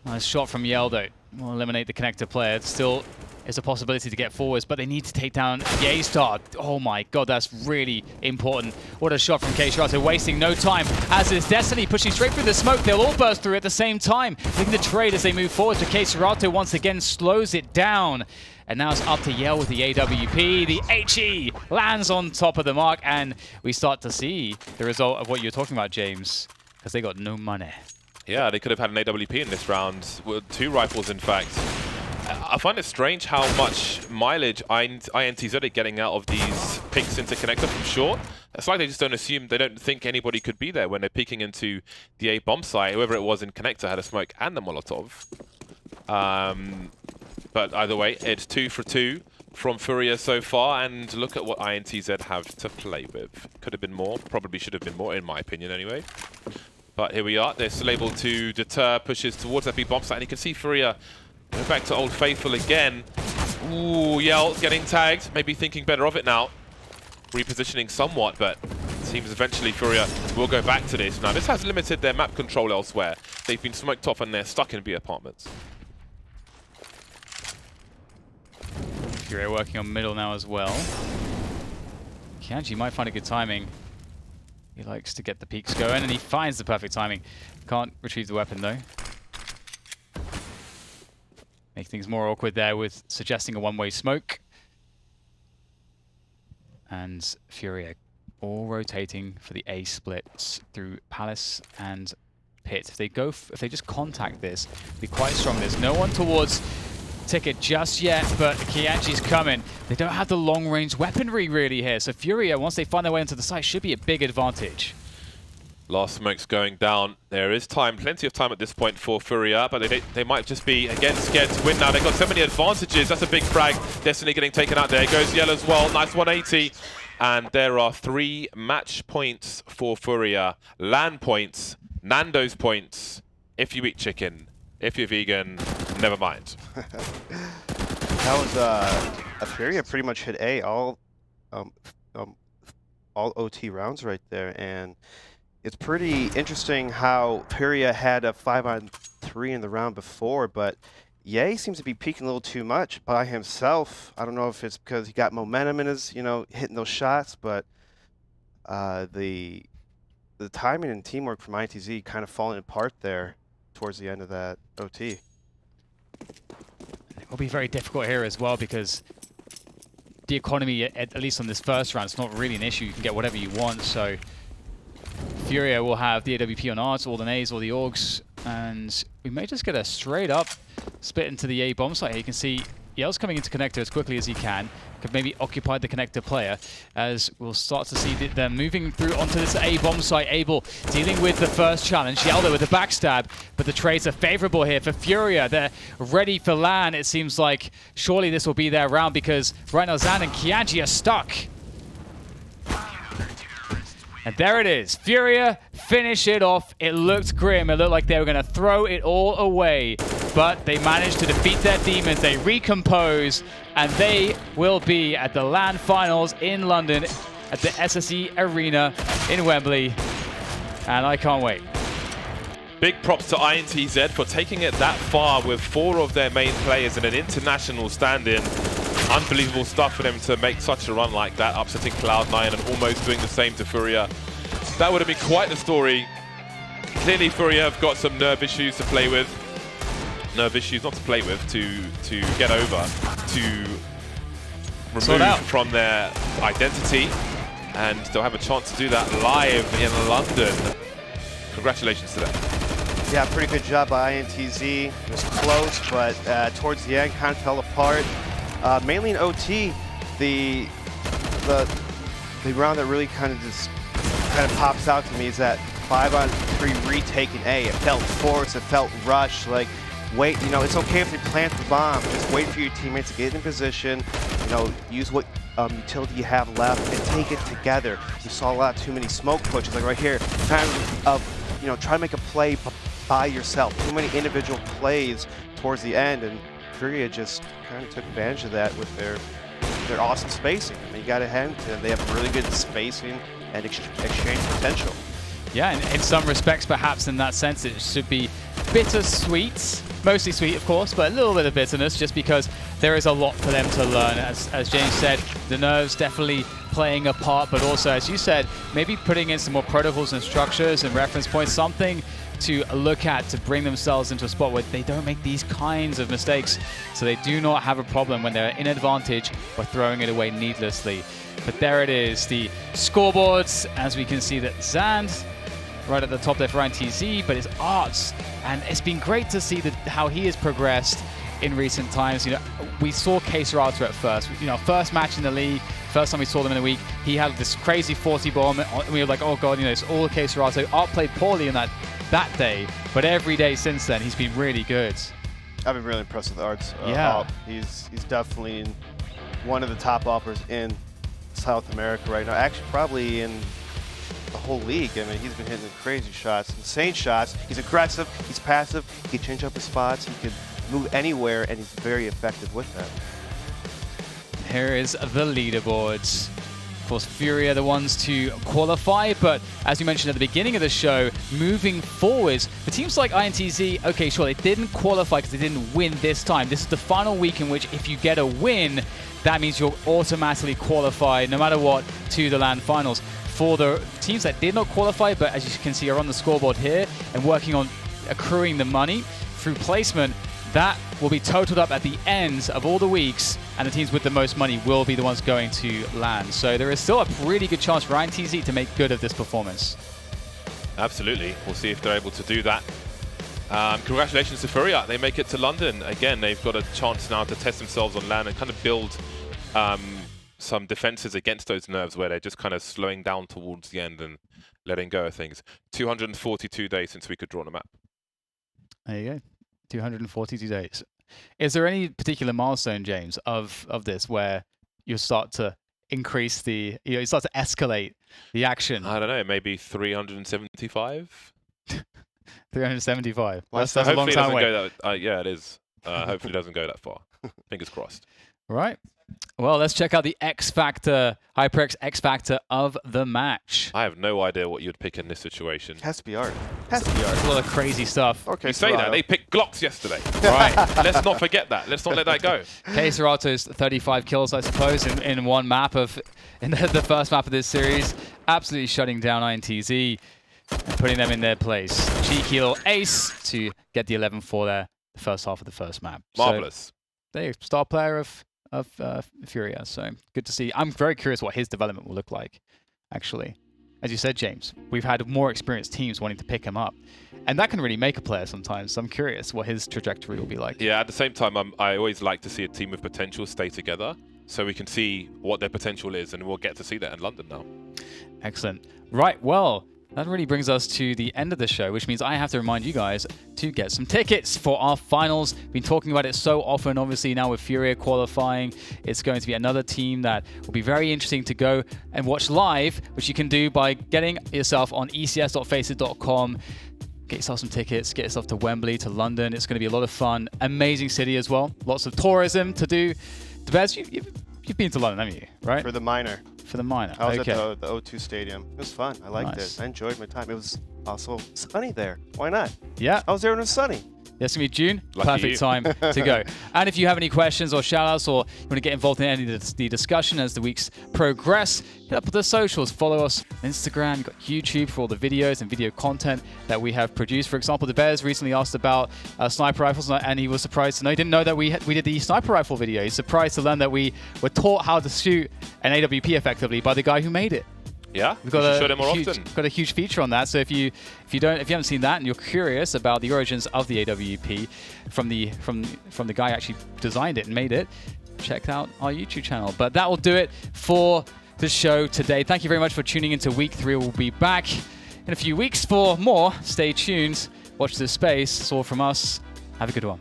S1: Nice shot from Yeldo. We'll eliminate the connector player. It still is a possibility to get forwards, but they need to take down Yaystar. Oh my god, that's really important. What a shot from Keserato, wasting no time. As is Destiny pushing straight through the smoke. They'll all burst through at the same time. Looking to trade as they move forward, but Keserato once again slows it down. And now it's up to Yell with the AWP. The HE lands on top of the mark, and we start to see the result of what you're talking about, James, because they got no money.
S3: Yeah, they could have had an AWP in this round, with 2 rifles in fact. I find it strange how much mileage INTZ are getting out of these picks into connector from short. It's like they just don't assume, they don't think anybody could be there when they're peeking into the A bomb site. Whoever it was in connector had a smoke and the Molotov. But either way, it's 2 for 2 from FURIA so far, and look at what INTZ have to play with. Could have been more, probably should have been more, in my opinion anyway. But here we are, they're still able to deter pushes towards that big bomb site, and you can see FURIA going back to Old Faithful again. Ooh, Yell getting tagged, maybe thinking better of it now. Repositioning somewhat, but it seems eventually FURIA will go back to this. Now, this has limited their map control elsewhere. They've been smoked off and they're stuck in B apartments.
S1: FURIA working on middle now as well. Kanji might find a good timing. He likes to get the peaks going, and he finds the perfect timing. Can't retrieve the weapon though. Make things more awkward there with suggesting a one-way smoke. And FURIA all rotating for the A splits through Palace and Pit. If they just contact this, be quite strong. There's no one towards Ticket just yet, but Kianji's coming. They don't have the long-range weaponry really here, so FURIA, once they find their way into the site, should be a big advantage.
S3: Last smoke's going down. There is time, plenty of time at this point for FURIA, but they might just be, again, scared to win now. They've got so many advantages. That's a big frag. Destiny getting taken out there. Goes Yell as well. Nice 180. And there are 3 match points for FURIA. LAN points, Nando's points, if you eat chicken. If you're vegan, never mind.
S2: That was a FURIA pretty much hit A all OT rounds right there, and it's pretty interesting how FURIA had a 5-on-3 in the round before, but Ye seems to be peaking a little too much by himself. I don't know if it's because he got momentum in his, hitting those shots, but the timing and teamwork from INTZ kind of falling apart there towards the end of that OT.
S1: It will be very difficult here as well because the economy, at least on this first round, it's not really an issue. You can get whatever you want. So FURIA will have the AWP on arts, all the A's, all the Augs, and we may just get a straight up split into the A bomb site here. You can see Yell's coming into connector as quickly as he can. Could maybe occupy the connector player as we'll start to see them moving through onto this A bomb site. Abel dealing with the first challenge. Yell there with the backstab, but the trades are favorable here for FURIA. They're ready for LAN. It seems like surely this will be their round because right now Zan and Kianji are stuck. And there it is. FURIA finish it off. It looked grim. It looked like they were going to throw it all away. But they managed to defeat their demons. They recompose. And they will be at the LAN finals in London at the SSE Arena in Wembley. And I can't wait.
S3: Big props to INTZ for taking it that far with 4 of their main players in an international stand-in. Unbelievable stuff for them to make such a run like that, upsetting Cloud9 and almost doing the same to FURIA. That would have been quite the story. Clearly FURIA have got some nerve issues to play with. Nerve issues not to play with, to get over, to remove from their identity. And they'll have a chance to do that live in London. Congratulations to them.
S2: Yeah, pretty good job by INTZ. It was close, but towards the end kind of fell apart. Mainly in OT, the round that really kind of pops out to me is that 5-on-3 retake in A. It felt forced, it felt rushed. Like, wait, it's okay if they plant the bomb. Just wait for your teammates to get in position. Use what utility you have left and take it together. You saw a lot too many smoke pushes, like right here. Kind of, try to make a play by yourself. Too many individual plays towards the end, and FURIA just kind of took advantage of that with their awesome spacing. I mean, you got to hand to them. They have really good spacing and exchange potential.
S1: Yeah, and in some respects, perhaps in that sense, it should be bittersweet. Mostly sweet, of course, but a little bit of bitterness just because there is a lot for them to learn. As James said, the nerves definitely playing a part, but also, as you said, maybe putting in some more protocols and structures and reference points, something to look at to bring themselves into a spot where they don't make these kinds of mistakes, so they do not have a problem when they're in advantage or throwing it away needlessly. But there it is, the scoreboards, as we can see that Zand right at the top there for INTZ, but it's Arts, and it's been great to see how he has progressed in recent times. We saw Keserato at first, first match in the league, first time we saw them in the week, he had this crazy 40 bomb, and we were like, oh god, it's all Keserato. Art played poorly in that day, but every day since then he's been really good.
S2: I've been really impressed with Arts.
S1: Yeah,
S2: he's definitely one of the top offers in South America right now. Actually, probably in the whole league. I mean, he's been hitting crazy shots, insane shots. He's aggressive, he's passive, he can change up his spots, he can move anywhere, and he's very effective with that.
S1: Here is the leaderboards. Of course, FURIA the ones to qualify, but as you mentioned at the beginning of the show, moving forwards, for teams like INTZ, okay, sure, they didn't qualify because they didn't win this time. This is the final week in which if you get a win, that means you're automatically qualified, no matter what, to the LAN finals. For the teams that did not qualify, but as you can see are on the scoreboard here and working on accruing the money through placement, that will be totaled up at the end of all the weeks, and the teams with the most money will be the ones going to LAN. So there is still a pretty good chance for INTZ to make good of this performance.
S3: Absolutely. We'll see if they're able to do that. Congratulations to FURIA. They make it to London. Again, they've got a chance now to test themselves on LAN and kind of build some defenses against those nerves where they're just kind of slowing down towards the end and letting go of things. 242 days since we could draw on a map.
S1: There you go. 242 days. Is there any particular milestone, James, of this where you start to increase the, you start to escalate the action?
S3: I don't know, maybe 375?
S1: 375.
S2: Well,
S1: That's a long time away.
S3: Yeah, it is. Hopefully it doesn't go that far. Fingers crossed.
S1: Right. Well, let's check out the X Factor, HyperX X Factor of the match.
S3: I have no idea what you'd pick in this situation.
S2: Has to be art. Has to be art.
S1: A lot of crazy stuff.
S2: Okay,
S3: You say that,
S2: Serato.
S3: they picked Glocks yesterday.
S1: Right.
S3: Let's not forget that. Let's not let that go.
S1: K Serato's 35 kills, I suppose, in one map in the first map of this series. Absolutely shutting down INTZ and putting them in their place. Cheeky little ace to get the 11-4 there, the first half of the first map.
S3: Marvelous.
S1: So, there, star player of FURIA. So good to see. I'm very curious what his development will look like, actually. As you said, James, we've had more experienced teams wanting to pick him up. And that can really make a player sometimes. So I'm curious what his trajectory will be like.
S3: Yeah, at the same time, I always like to see a team with potential stay together so we can see what their potential is, and we'll get to see that in London now.
S1: Excellent. Right, well, that really brings us to the end of the show, which means I have to remind you guys to get some tickets for our finals. Been talking about it so often. Obviously, now with FURIA qualifying, it's going to be another team that will be very interesting to go and watch live, which you can do by getting yourself on ecs.faceit.com. Get yourself some tickets, get yourself to Wembley, to London. It's going to be a lot of fun. Amazing city as well. Lots of tourism to do. Bez, you've been to London, haven't you? Right?
S2: For the minor.
S1: For the minor.
S2: I was
S1: okay.
S2: at the O2 Stadium. It was fun. I liked
S1: Nice.
S2: it. I enjoyed my time. It was also sunny there. Why not?
S1: Yeah.
S2: I was there when it was sunny.
S1: Yes, going to be June.
S3: Lucky
S1: Perfect
S3: you.
S1: time to go. And if you have any questions or shout-outs, or you want to get involved in any of the discussion as the weeks progress, hit up the socials. Follow us on Instagram. You've got YouTube for all the videos and video content that we have produced. For example, the Bears recently asked about sniper rifles, and he was surprised to know. He didn't know that we did the sniper rifle video. He's surprised to learn that we were taught how to shoot an AWP effectively by the guy who made it.
S3: Yeah,
S1: We've
S3: we
S1: got
S3: should show them more
S1: huge,
S3: often.
S1: got a huge feature on that. So if you haven't seen that and you're curious about the origins of the AWP from the guy who actually designed it and made it, check out our YouTube channel. But that will do it for the show today. Thank you very much for tuning into week 3. We'll be back in a few weeks for more. Stay tuned. Watch this space. It's all from us. Have a good one.